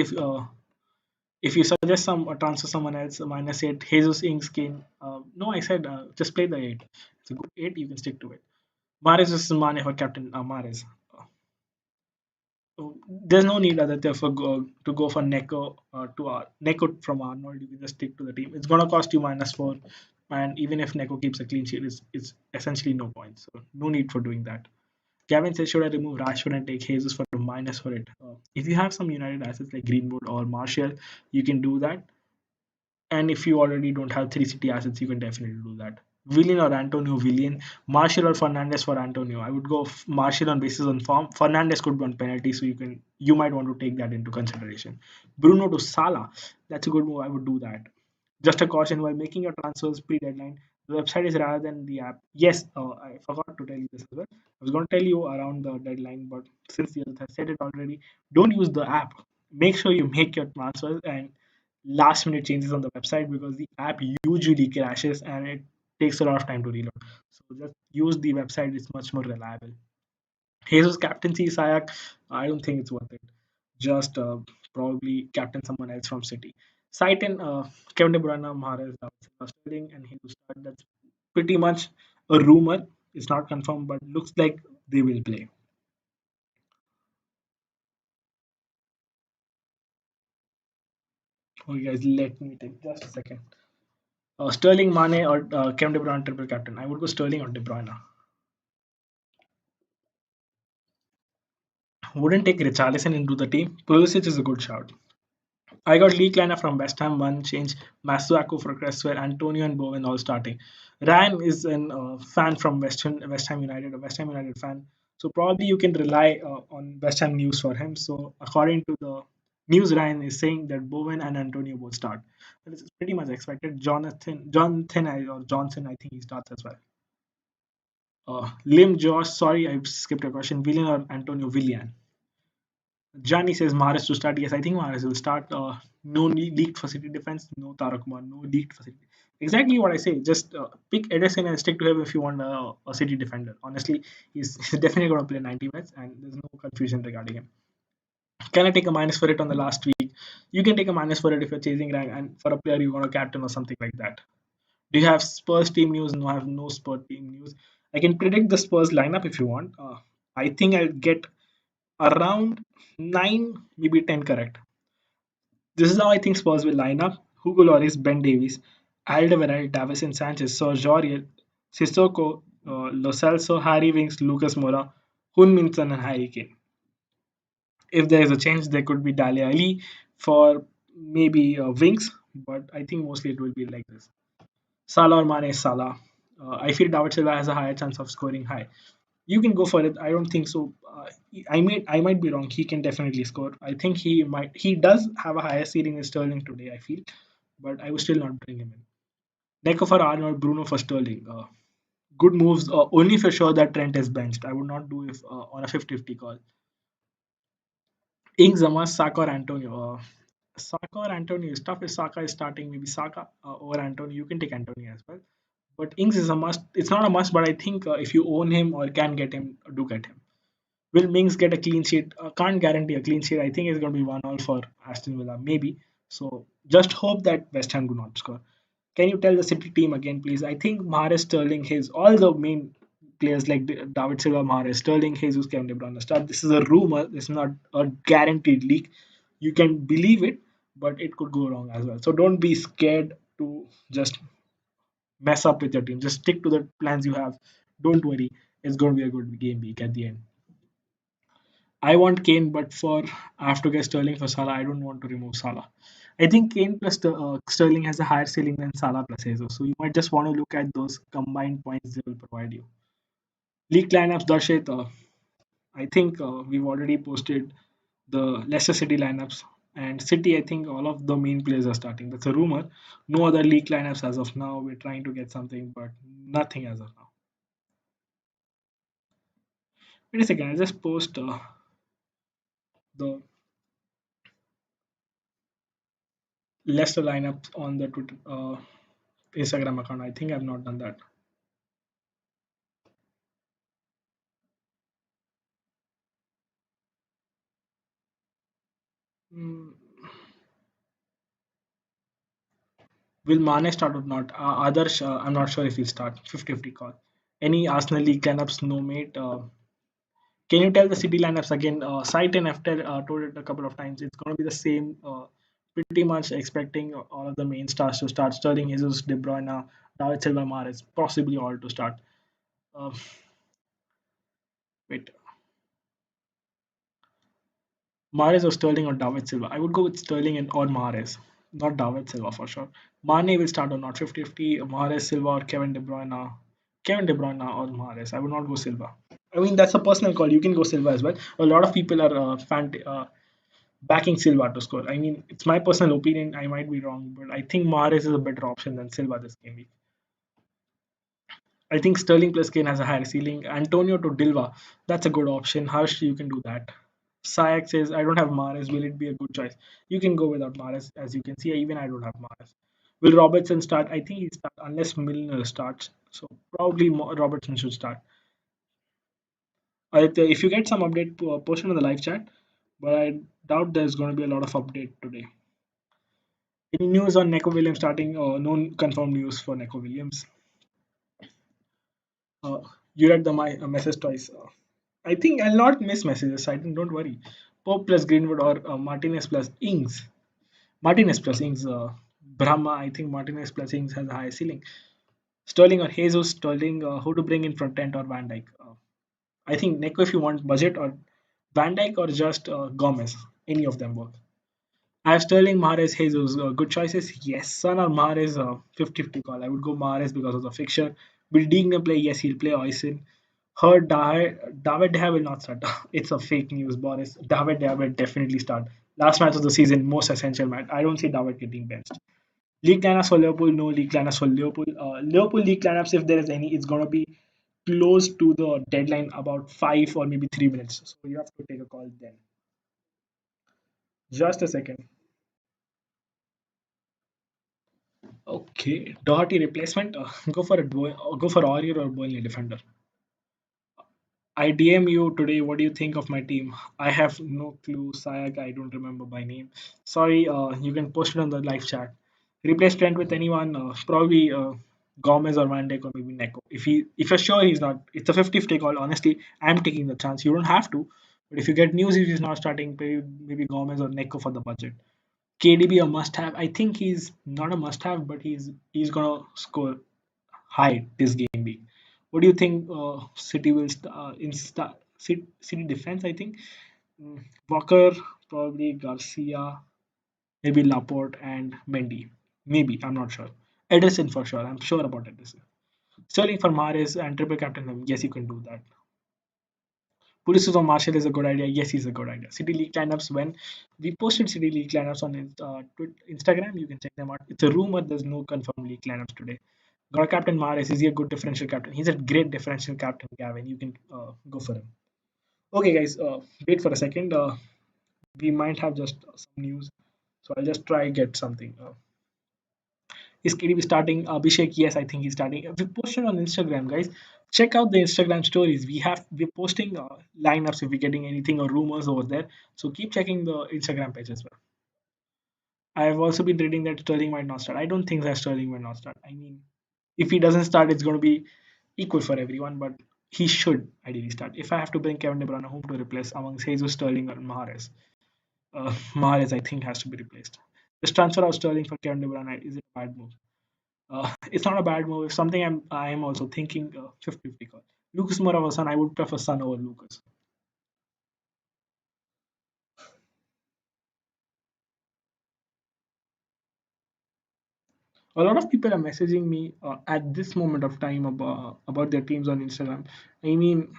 if you suggest some transfer someone else, -8, Jesus Inks Kane. No, I said just play the 8. It's a good 8, you can stick to it. Mahrez versus Mane for captain Mahrez. There's no need Aditya to go for Neko from Arnold. You can just stick to the team. It's gonna cost you -4, and even if Neko keeps a clean sheet, it's essentially no point. So no need for doing that. Gavin says, should I remove Rashford and take Jesus for a minus for it? If you have some United assets like Greenwood or Martial, you can do that. And if you already don't have three city assets, you can definitely do that. Willian or Antonio Willian, Martial or Fernandez for Antonio. I would go Martial on basis on form. Fernandez could be on penalty, so you might want to take that into consideration. Bruno to Salah, that's a good move. I would do that. Just a caution while making your transfers pre-deadline, the website is rather than the app. Yes, I forgot to tell you this as well. I was going to tell you around the deadline, but since the other has said it already, don't use the app. Make sure you make your transfers and last minute changes on the website because the app usually crashes and it takes a lot of time to reload. So just use the website, it's much more reliable. Jesus captaincy Sayak, I don't think it's worth it. Just probably captain someone else from City. Saitin, Kevin De Bruyne, Mahrez, Sterling, and he will start. That's pretty much a rumor. It's not confirmed, but looks like they will play. Okay, guys, let me take just a second. Sterling, Mane, or Kevin De Bruyne triple captain. I would go Sterling or De Bruyne. Wouldn't take Richarlison into the team. Pulisic is a good shout. I got Lee Kleiner from West Ham, one change. Masuaku for Cresswell, Antonio and Bowen all starting. Ryan is a fan from West Ham United, a West Ham United fan. So probably you can rely on West Ham news for him. So according to the news, Ryan is saying that Bowen and Antonio both start. That is pretty much expected. Or Johnson, I think he starts as well. Lim Josh, sorry, I skipped a question. Villian or Antonio Villian? Johnny says Maris to start. Yes, I think Maris will start. No leaked facility defense. No Tarakumar. No leaked facility. Exactly what I say. Just pick Edison and stick to him if you want a city defender. Honestly, he's definitely going to play 90 minutes, and there's no confusion regarding him. Can I take a minus for it on the last week? You can take a minus for it if you're chasing rank and for a player you want to captain or something like that. Do you have Spurs team news? No, I have no Spurs team news. I can predict the Spurs lineup if you want. I think I'll get around 9, maybe 10 correct. This is how I think Spurs will line up. Hugo Lloris, Ben Davies, Alderweireld, Davison Sanchez, Serge Aurier, Sissoko, Lo Celso, Harry Winks, Lucas Moura, Hun Minson, and Harry Kane. If there is a change, there could be Dali Ali for maybe Winks, but I think mostly it will be like this. Salah or Mane, Salah. I feel David Silva has a higher chance of scoring high. You can go for it. I don't think so. I might be wrong. He can definitely score. I think he does have a higher ceiling than Sterling today. I feel, but I would still not bring him in. Neko for Arnold, Bruno for Sterling. Good moves. Only for sure that Trent is benched. I would not do if on a 50-50 call. Ings, Zamas, Saka or Antonio. Saka or Antonio is tough if Saka is starting. Maybe Saka over Antonio. You can take Antonio as well. But Ings is a must. It's not a must, but I think if you own him or can get him, do get him. Will Mings get a clean sheet? Can't guarantee a clean sheet. I think it's going to be 1-all for Aston Villa, maybe. So just hope that West Ham do not score. Can you tell the City team again, please? I think Mahrez, Sterling, Hayes, all the main players like David Silva, Mahrez, Sterling, Jesus, Kevin De Bruyne start. This is a rumor. This is not a guaranteed leak. You can believe it, but it could go wrong as well. So don't be scared to just mess up with your team. Just stick to the plans you have. Don't worry. It's going to be a good game week at the end. I want Kane, but for I have to get Sterling for Salah. I don't want to remove Salah. I think Kane plus Sterling has a higher ceiling than Salah plus Jesus. So you might just want to look at those combined points they will provide you. League lineups, Darshit. I think we've already posted the Leicester City lineups. And City, I think all of the main players are starting. That's a rumor. No other league lineups as of now. We're trying to get something, but nothing as of now. Wait a second. I just post the Leicester lineups on the Twitter, Instagram account. I think I've not done that. Mm, will Mane start or not? Others, I'm not sure if he'll start. 50-50 call. Any Arsenal league lineups? No, mate. Can you tell the City lineups again? Site and after told it a couple of times. It's going to be the same. Pretty much expecting all of the main stars to start. Sterling, Jesus, De Bruyne, David Silva, Mahrez, possibly all to start. Uh, wait, Mahrez or Sterling or David Silva? I would go with Sterling and or Mahrez, not David Silva for sure. Mane will start or not 50-50. Mahrez, Silva or Kevin De Bruyne. Kevin De Bruyne or Mahrez. I would not go Silva. I mean, that's a personal call. You can go Silva as well. A lot of people are backing Silva to score. I mean, it's my personal opinion. I might be wrong, but I think Mahrez is a better option than Silva this game week. I think Sterling plus Kane has a higher ceiling. Antonio to Dilva, that's a good option. Harsh, you can do that. Sayak says, I don't have Mahrez. Will it be a good choice? You can go without Mahrez. As you can see, even I don't have Mahrez. Will Robertson start? I think he start unless Milner starts. So probably Robertson should start. If you get some update, post it in the live chat. But I doubt there's going to be a lot of update today. Any news on Neko Williams starting? No confirmed news for Neko Williams. Uh, you read the my message twice. I think I'll not miss messages. I think don't worry. Pope plus Greenwood or Martinez plus Ings. Martinez plus Ings. Brahma. I think Martinez plus Ings has a high ceiling. Sterling or Jesus. Sterling. Who to bring in from Trent or Van Dyke? I think Neko if you want budget or Van Dyke or just Gomez. Any of them work. I have Sterling, Mahrez, Jesus. Good choices. Yes, Son or Mahrez, 50-50 call. I would go Mahrez because of the fixture. Will Deegan play? Yes, he'll play Oisin. Heard David De Gea will not start. It's a fake news, Boris. David De Gea will definitely start. Last match of the season, most essential match. I don't see David getting benched. League lineups for Liverpool, no league lineups for Liverpool. Liverpool league lineups, if there is any, it's gonna be close to the deadline, about 5 or maybe 3 minutes. So you have to take a call then. Just a second. Okay, Doherty replacement. Go for a go for Aurier or Burnley defender. I DM you today. What do you think of my team? I have no clue. Sayak, I don't remember by name. Sorry. You can post it on the live chat. Replace Trent with anyone. Probably Gomez or Van Dijk or maybe Neko. If you're sure he's not, it's a 50-50 call. Honestly, I'm taking the chance. You don't have to, but if you get news if he's not starting, maybe Gomez or Neko for the budget. KDB a must have. I think he's not a must have, but he's gonna score high this game week. What do you think? City will City defense. I think Walker, probably Garcia, maybe Laporte and Mendy. Maybe I'm not sure. Ederson for sure. I'm sure about Ederson. Sterling for Mahrez and triple captain. Yes, you can do that. Pulisic or Marshall is a good idea. Yes, he's a good idea. City League lineups. When we posted City League lineups on Instagram, you can check them out. It's a rumor. There's no confirmed league lineups today. Got Captain Mares. Is he a good differential captain? He's a great differential captain, Gavin. You can go for him. Okay, guys, wait for a second. We might have just some news, so I'll just try get something. Is KDB starting? Abhishek, yes, I think he's starting. We posted on Instagram, guys. Check out the Instagram stories. We're posting lineups if we're getting anything or rumors over there. So keep checking the Instagram page as well. I've also been reading that Sterling might not start. I don't think that Sterling might not start. I mean, if he doesn't start, it's going to be equal for everyone, but he should ideally start. If I have to bring Kevin De Bruyne home to replace amongst Jesus, Sterling, or Mahrez, Mahrez I think has to be replaced. Just transfer out Sterling for Kevin De Bruyne is a bad move. It's not a bad move. If something I'm also thinking 50-50 call. Lucas more of a son. I would prefer Son over Lucas. A lot of people are messaging me at this moment of time about their teams on Instagram. I mean,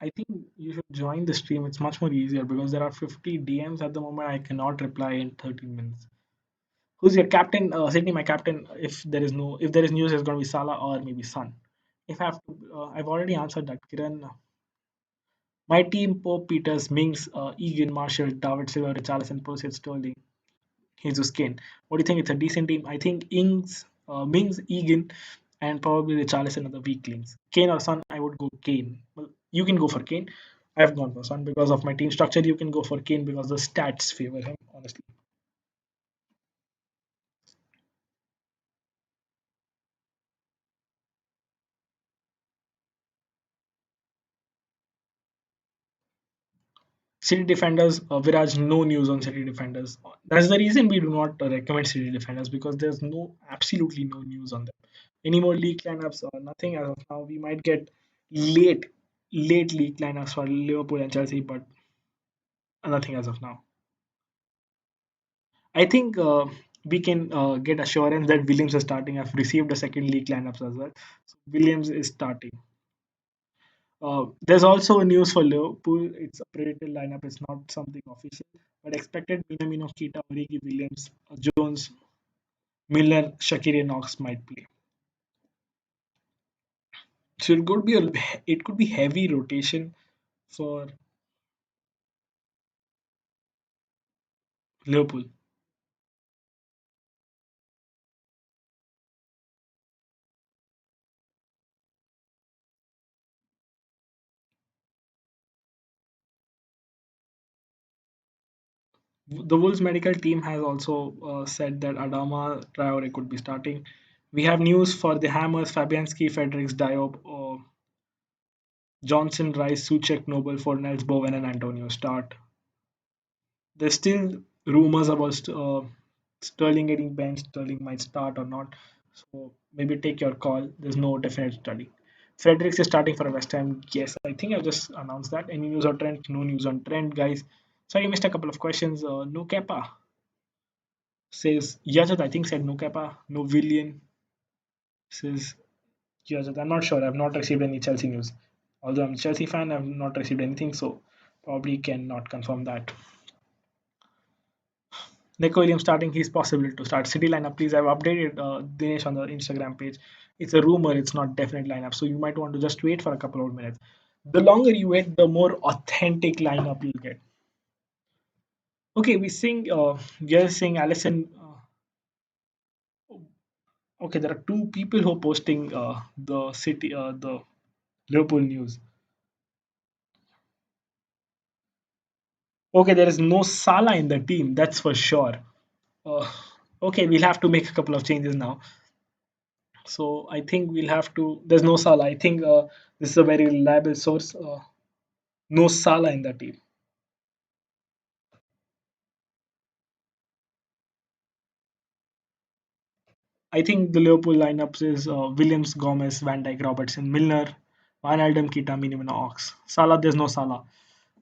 I think you should join the stream. It's much more easier because there are 50 DMs at the moment. I cannot reply in 13 minutes. Who's your captain? Sydney, my captain. If there is news, it's going to be Salah or maybe Sun. If I have to, I've already answered that. Kiran, my team: Pope, Peters, Mings, Egan, Marshall, David Silva, Richarlison, Pulisic, Sterling, Jesus, Kane. What do you think? It's a decent team. I think Mings, Egan, and probably Richarlison are the weak links. Kane or Son, I would go Kane. Well, you can go for Kane. I've gone for Son because of my team structure. You can go for Kane because the stats favor him, honestly. City defenders, Viraj, no news on City defenders. That's the reason we do not recommend City defenders because there's absolutely no news on them. Any more league lineups or nothing as of now. We might get late, late league lineups for Liverpool and Chelsea, but nothing as of now. I think we can get assurance that Williams is starting. I've received a second league lineups as well. So Williams is starting. There's also news for Liverpool. It's a predicted lineup. It's not something official, but expected Minamino, Keita, Origi, Williams, Jones, Milner, Shaqiri, Knox might play. So it could be heavy rotation for Liverpool. The Wolves medical team has also said that Adama Traore could be starting. We have news for the Hammers, Fabianski, Fredericks, Diop, Johnson, Rice, Suchek, Noble, Fornals, Bowen, and Antonio start. There's still rumors about Sterling getting benched. Sterling might start or not. So maybe take your call. There's no definite study. Fredericks is starting for West Ham. Yes, I think I just announced that. Any news on Trent? No news on Trent, guys. Sorry, I missed a couple of questions. No Kepa says Yajat. I think said no Kepa. No Willian says Yajat. I'm not sure. I've not received any Chelsea news. Although I'm a Chelsea fan, I've not received anything. So probably cannot confirm that. Nico Williams starting, he's possible to start. City lineup, please. I've updated Dinesh on the Instagram page. It's a rumor, it's not definite lineup. So you might want to just wait for a couple of minutes. The longer you wait, the more authentic lineup you'll get. Okay, we are sing Allison. Okay, there are two people who are posting the Liverpool news. Okay, there is no Salah in the team, that's for sure. Uh, okay, we'll have to make a couple of changes now. So I think we'll have to. There's no Salah. I think this is a very reliable source. No Salah in the team. I think the Liverpool lineups is Williams, Gomez, Van Dijk, Robertson, Milner, Van Aldem, Kita, Minimum, Ox. Salah, there's no Salah.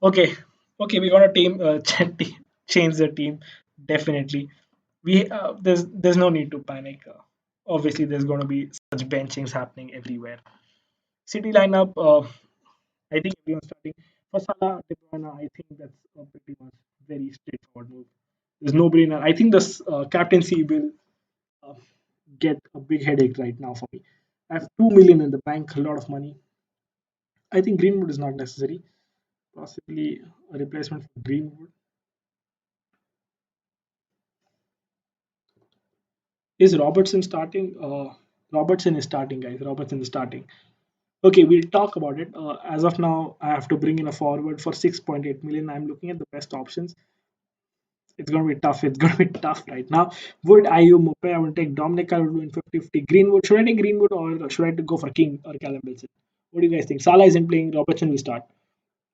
Okay, okay, we're gonna change the team definitely. There's no need to panic. Obviously, there's gonna be such benchings happening everywhere. City lineup. I think everyone's starting for Salah, De Bruyne. I think that's a pretty much very straightforward move. There's no brainer. I think this captaincy will uh, get a big headache right now for me. I have 2 million in the bank, a lot of money. I think Greenwood is not necessary. Possibly a replacement for Greenwood. Is Robertson starting? Robertson is starting, guys. Robertson is starting. Okay, we'll talk about it. As of now, I have to bring in a forward for 6.8 million. I'm looking at the best options. It's going to be tough. It's going to be tough right now. Would Ayu Mope? I will take Dominic Calvert-Lewin 50-50. Greenwood. Should I take Greenwood or should I go for King or Callum Wilson? What do you guys think? Salah isn't playing. Robertson will start.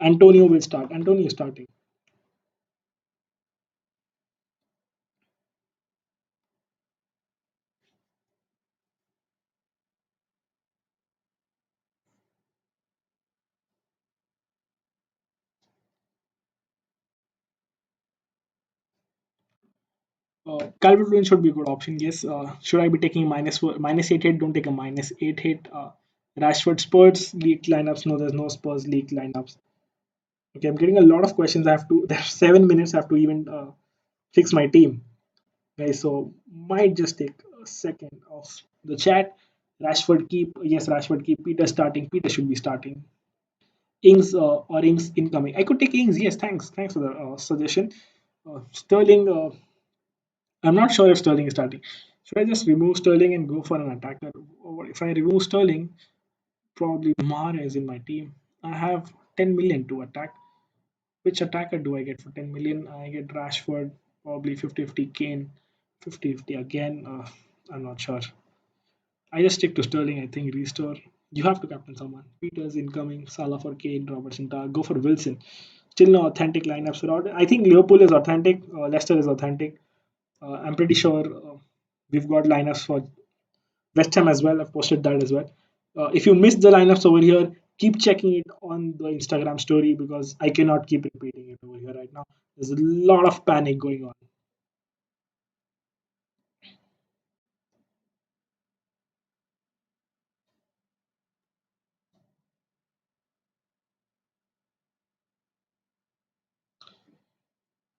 Antonio will start. Antonio is starting. Calvert-Lewin should be a good option. Yes. Should I be taking minus 8 hit? Don't take a minus 8 hit. Rashford Spurs league lineups. No, there's no Spurs league lineups. Okay, I'm getting a lot of questions. I have to. There's 7 minutes. I have to even fix my team, guys. So might just take a second of the chat. Rashford keep. Yes, Rashford keep. Peter starting. Peter should be starting. Ings or Ings incoming. I could take Ings. Yes, thanks. Thanks for the suggestion. Sterling. I'm not sure if Sterling is starting. Should I just remove Sterling and go for an attacker? Or if I remove Sterling, probably Mara is in my team. I have 10 million to attack. Which attacker do I get for 10 million? I get Rashford, probably 50-50 Kane, 50-50 again. I'm not sure. I just stick to Sterling. I think restore. You have to captain someone. Peters incoming, Salah for Kane, Robertson. Go for Wilson. Still no authentic lineups for all. I think Liverpool is authentic. Leicester is authentic. I'm pretty sure we've got lineups for West Ham as well. I've posted that as well. If you missed the lineups over here, keep checking it on the Instagram story because I cannot keep repeating it over here right now. There's a lot of panic going on.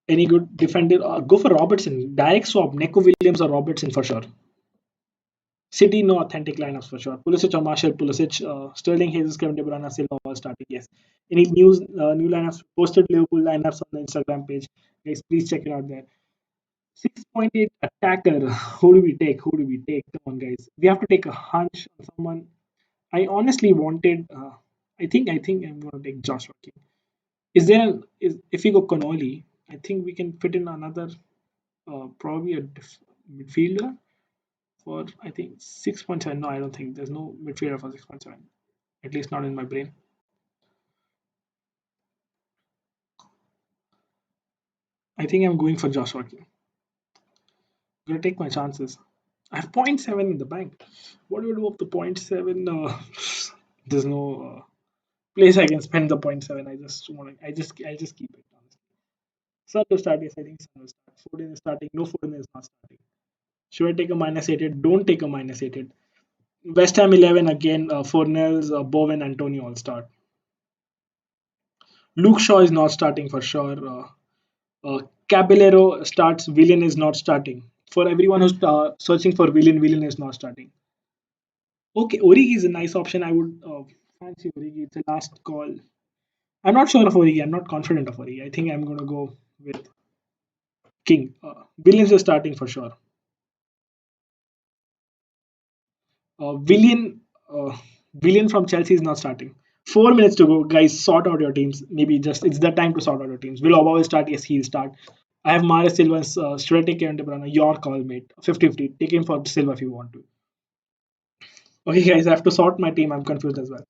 Any good defender? Go for Robertson. Direct swap. Neko Williams or Robertson for sure. City, no authentic lineups for sure. Pulisic or Marshall, Pulisic, Sterling, Jesus, Kevin De Bruyne, Silva all starting. Yes. Any new lineups? Posted Liverpool lineups on the Instagram page. Guys, please check it out there. 6.8 attacker. Who do we take? Who do we take? Come on, guys. We have to take a hunch on someone. I honestly wanted. I think I'm gonna take Joshua King. Is there an is if we go Connolly? I think we can fit in another probably a midfielder for I think 6.7. No, I don't think there's no midfielder for 6.7. At least not in my brain. I think I'm going for Joshua King. I'm gonna take my chances. I have point 0.7 in the bank. What do we do up to point 0.7? There's no place I can spend the point 0.7. I just keep it. Honestly. Sun to start, yes, I think Sun will start. Foden is starting. No, Foden is not starting. Should I take a minus 8 hit? Don't take a minus 8 hit. West Ham 11 again. Fornells, Bowen, Antonio all start. Luke Shaw is not starting for sure. Caballero starts. Villian is not starting. For everyone who's searching for Villian, Villian is not starting. Okay, Origi is a nice option. I would fancy Origi. It's a last call. I'm not sure of Origi. I'm not confident of Origi. I think I'm going to go with King. Williams is starting for sure. Willian, Willian from Chelsea is not starting. 4 minutes to go, guys. Sort out your teams. Maybe just it's the time to sort out your teams. Will Oba will start? Yes, he'll start. I have Maris Silva's should I take Kevin De Bruyne? Your call, mate. 50-50. Take him for Silva if you want to. Okay, guys, I have to sort my team. I'm confused as well.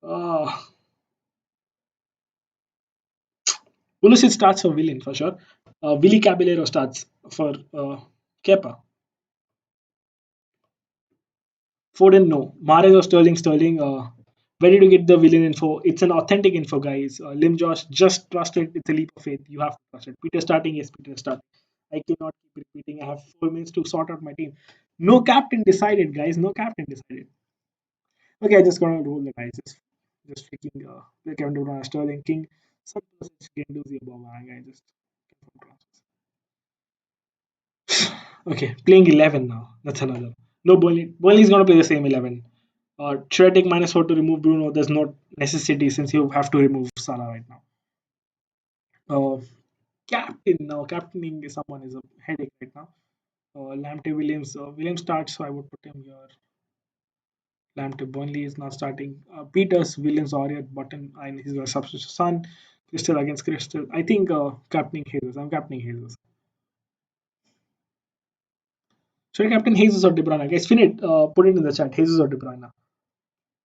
Uh, Pulisic starts for Willian for sure. Willy Caballero starts for Kepa. Foden, no. Mahrez or Sterling, Sterling. Where did you get the villain info? It's an authentic info, guys. Lim Josh, just trust it. It's a leap of faith. You have to trust it. Peter starting, yes, Peter starting. I cannot keep repeating. I have 4 minutes to sort out my team. No captain decided, guys. No captain decided. Okay, I just gonna roll the dice. Just freaking Kevin De Bruyne, Sterling, King. Some percentage can do the above. I just okay, playing 11 now. That's another. No, Burnley. Burnley is going to play the same 11. Should I take -4 to remove Bruno? There's no necessity since you have to remove Salah right now. Uh, Captain now. Captaining someone is a headache right now. Lamptey Williams. Williams starts, so I would put him here. Lamptey Burnley is not starting. Peters, Williams, Aurier, Button, and he's going to substitute Son. Crystal against Crystal. I think captaining Jesus. I'm captaining Jesus. Should I captain Jesus or De Bruyne? Guys, put it in the chat. Jesus or De Bruyne.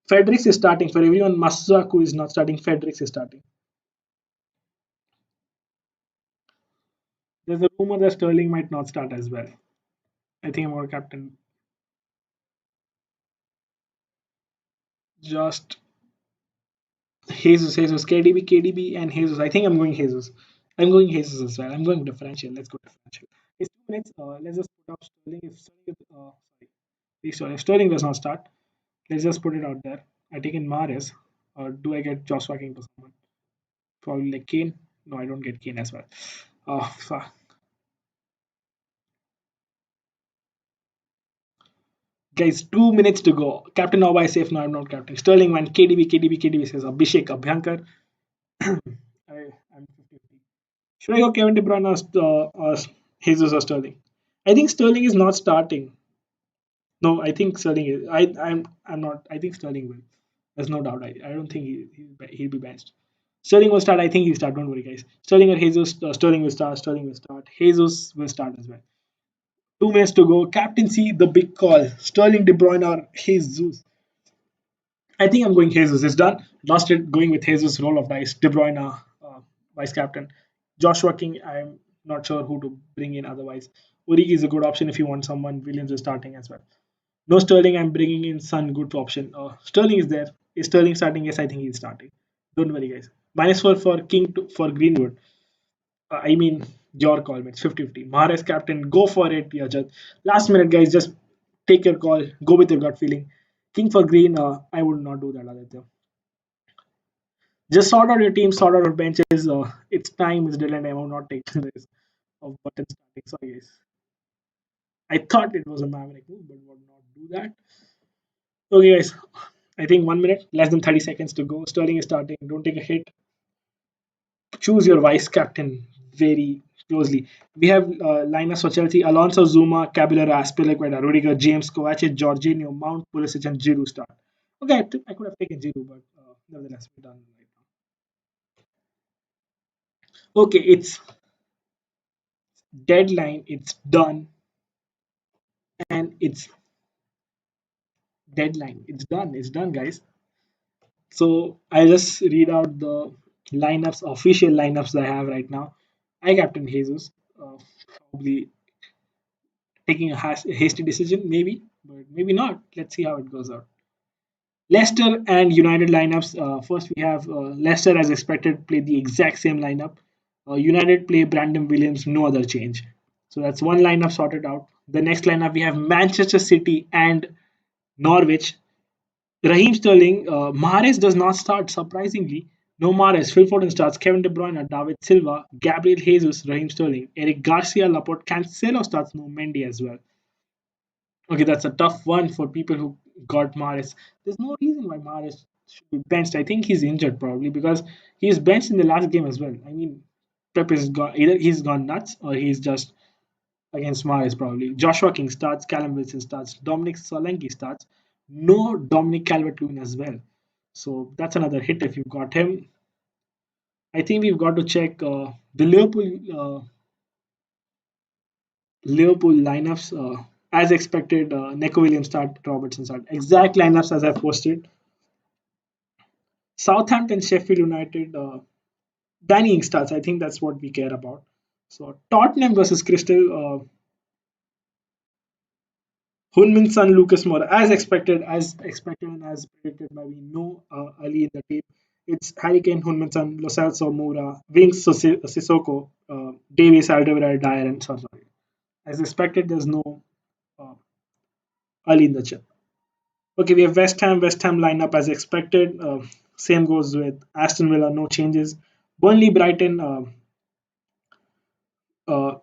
Fredericks is starting. For everyone, Masuaku is not starting. Fredericks is starting. There's a rumor that Sterling might not start as well. I think I'm more captain. Just KDB, and Jesus. I think I'm going Jesus. I'm going Jesus as well. I'm going differential. Let's go differential. It's 2 minutes. Let's just put up Sterling. If Sterling does not start, let's just put it out there. I take in Mares. Or do I get Joshua King to someone? Probably like Kane. No, I don't get Kane as well. Fuck. Guys, 2 minutes to go. Captain Oba is safe now. I'm not captain. Sterling went KDB says Abhishek Abhyankar. I'm 50. Should I go Kevin De Bruyne or Jesus or Sterling? I think Sterling is not starting. No, I think Sterling is. I'm not. I think Sterling will. There's no doubt. I don't think he'll be benched. Sterling will start. I think he'll start. Don't worry, guys. Sterling or Jesus. Sterling will start. Sterling will start. Jesus will start as well. 2 minutes to go. Captaincy, the big call. Sterling, De Bruyne, or Jesus. I think I'm going Jesus. It's done. Lost it going with Jesus. Roll of dice. De Bruyne, vice captain. Joshua King, I'm not sure who to bring in otherwise. Origi is a good option if you want someone. Williams is starting as well. No Sterling, I'm bringing in Sun. Good option. Sterling is there. Is Sterling starting? Yes, I think he's starting. Don't worry, guys. -4 for King for Greenwood. I mean, your call, mates. 50-50. Mahrez captain, go for it. Yeah, just last minute, guys. Just take your call. Go with your gut feeling. King for Green. I would not do that, Aditya. Just sort out your team, sort out your benches. It's time. It's deadline. I will not take this of button starting. Sorry, guys. I thought it was a Maverick move, but would not do that. Okay, guys. I think 1 minute, less than 30 seconds to go. Sterling is starting. Don't take a hit. Choose your vice captain very closely. We have lineups for Chelsea: Alonso, Zuma, Caballero, Aspilicueta, Rudiger, James, Kovacic, Jorginho, Mount, Pulisic, and Giroud start. Okay, I could have taken Giroud, but nevertheless, we're done right now. Okay, it's deadline. It's done, and it's deadline. It's done. It's done, guys. So I just read out the lineups, official lineups that I have right now. I captain Jesus. Probably taking a hasty decision, maybe, but maybe not. Let's see how it goes out. Leicester and United lineups. First, we have Leicester, as expected, play the exact same lineup. United play Brandon Williams, no other change. So that's one lineup sorted out. The next lineup, we have Manchester City and Norwich. Raheem Sterling, Mahrez does not start, surprisingly. No Mahrez, Phil Foden starts, Kevin De Bruyne, David Silva, Gabriel Jesus, Raheem Sterling, Eric Garcia, Laporte, Cancelo starts, no Mendy as well. Okay, that's a tough one for people who got Mahrez. There's no reason why Mahrez should be benched. I think he's injured probably because he's benched in the last game as well. I mean, Pep is gone, either he's gone nuts or he's just against Mares probably. Joshua King starts, Callum Wilson starts, Dominic Solanke starts. No Dominic Calvert-Lewin as well. So that's another hit if you've got him. I think we've got to check the Liverpool lineups. As expected, Neco Williams start, Robertson start. Exact lineups as I posted. Southampton, Sheffield United, Danny Ings starts. I think that's what we care about. So Tottenham versus Crystal. Hunmin son Lucas Moura, as expected and as predicted by we know early in the tape. It's Harry Kane, Hunmin son, Lo Celso, Moura, Wings, Sissoko, Davies, Alderweireld, Dyer, and sorry. As expected, there's no uh, early in the chip. Okay, we have West Ham lineup as expected. Same goes with Aston Villa, no changes. Burnley, Brighton,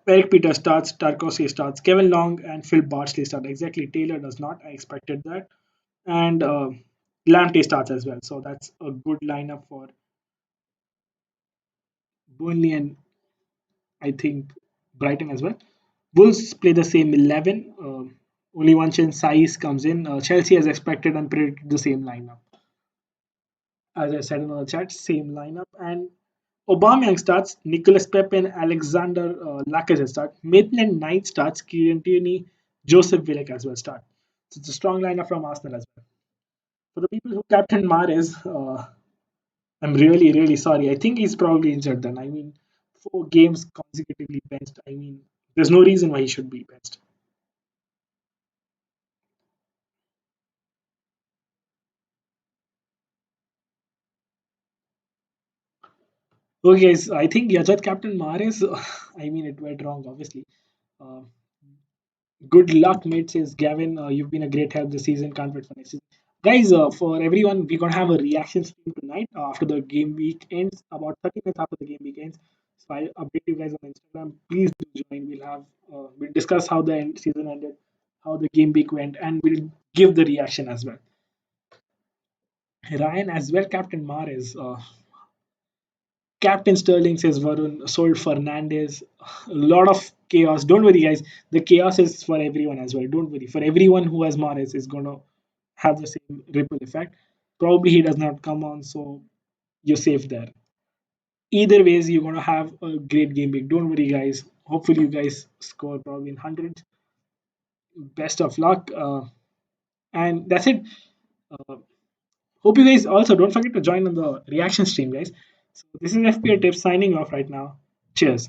Eric Peters starts, Tarkovsky starts, Kevin Long and Phil Bartley start. Exactly, Taylor does not. I expected that. And Lamptey starts as well. So that's a good lineup for Burnley and I think Brighton as well. Wolves play the same 11. Only one change, Saiz comes in. Chelsea, as expected and predicted, the same lineup. As I said in the chat, same lineup. And Aubameyang starts, Nicholas Pepe and Alexander Lacazette start, Maitland Knight starts, Kieran Tierney, Joseph Willock as well start. So it's a strong lineup from Arsenal as well. For the people who captain Mahrez, I'm really, really sorry. I think he's probably injured then. I mean, 4 games consecutively benched. I mean, there's no reason why he should be benched. Okay, guys, I think Yajat captain Mahrez. I mean, it went wrong, obviously. Uh, Good luck, mate, says Gavin. You've been a great help this season. Can't wait for next season. Guys, for everyone, we're going to have a reaction stream tonight after the game week ends, about 30 minutes after the game week ends. So I'll update you guys on Instagram. Please do join. We'll discuss how the season ended, how the game week went, and we'll give the reaction as well. Ryan as well, Captain Mares. Captain Sterling says Varun sold Fernandez. A lot of chaos. Don't worry, guys. The chaos is for everyone as well. Don't worry. For everyone who has Mares is going to have the same ripple effect. Probably he does not come on, so you're safe there. Either ways, you're going to have a great game week. Don't worry, guys. Hopefully, you guys score probably in hundreds. Best of luck. And that's it. Uh, Hope you guys also don't forget to join on the reaction stream, guys. So this is FPL Tips signing off right now. Cheers.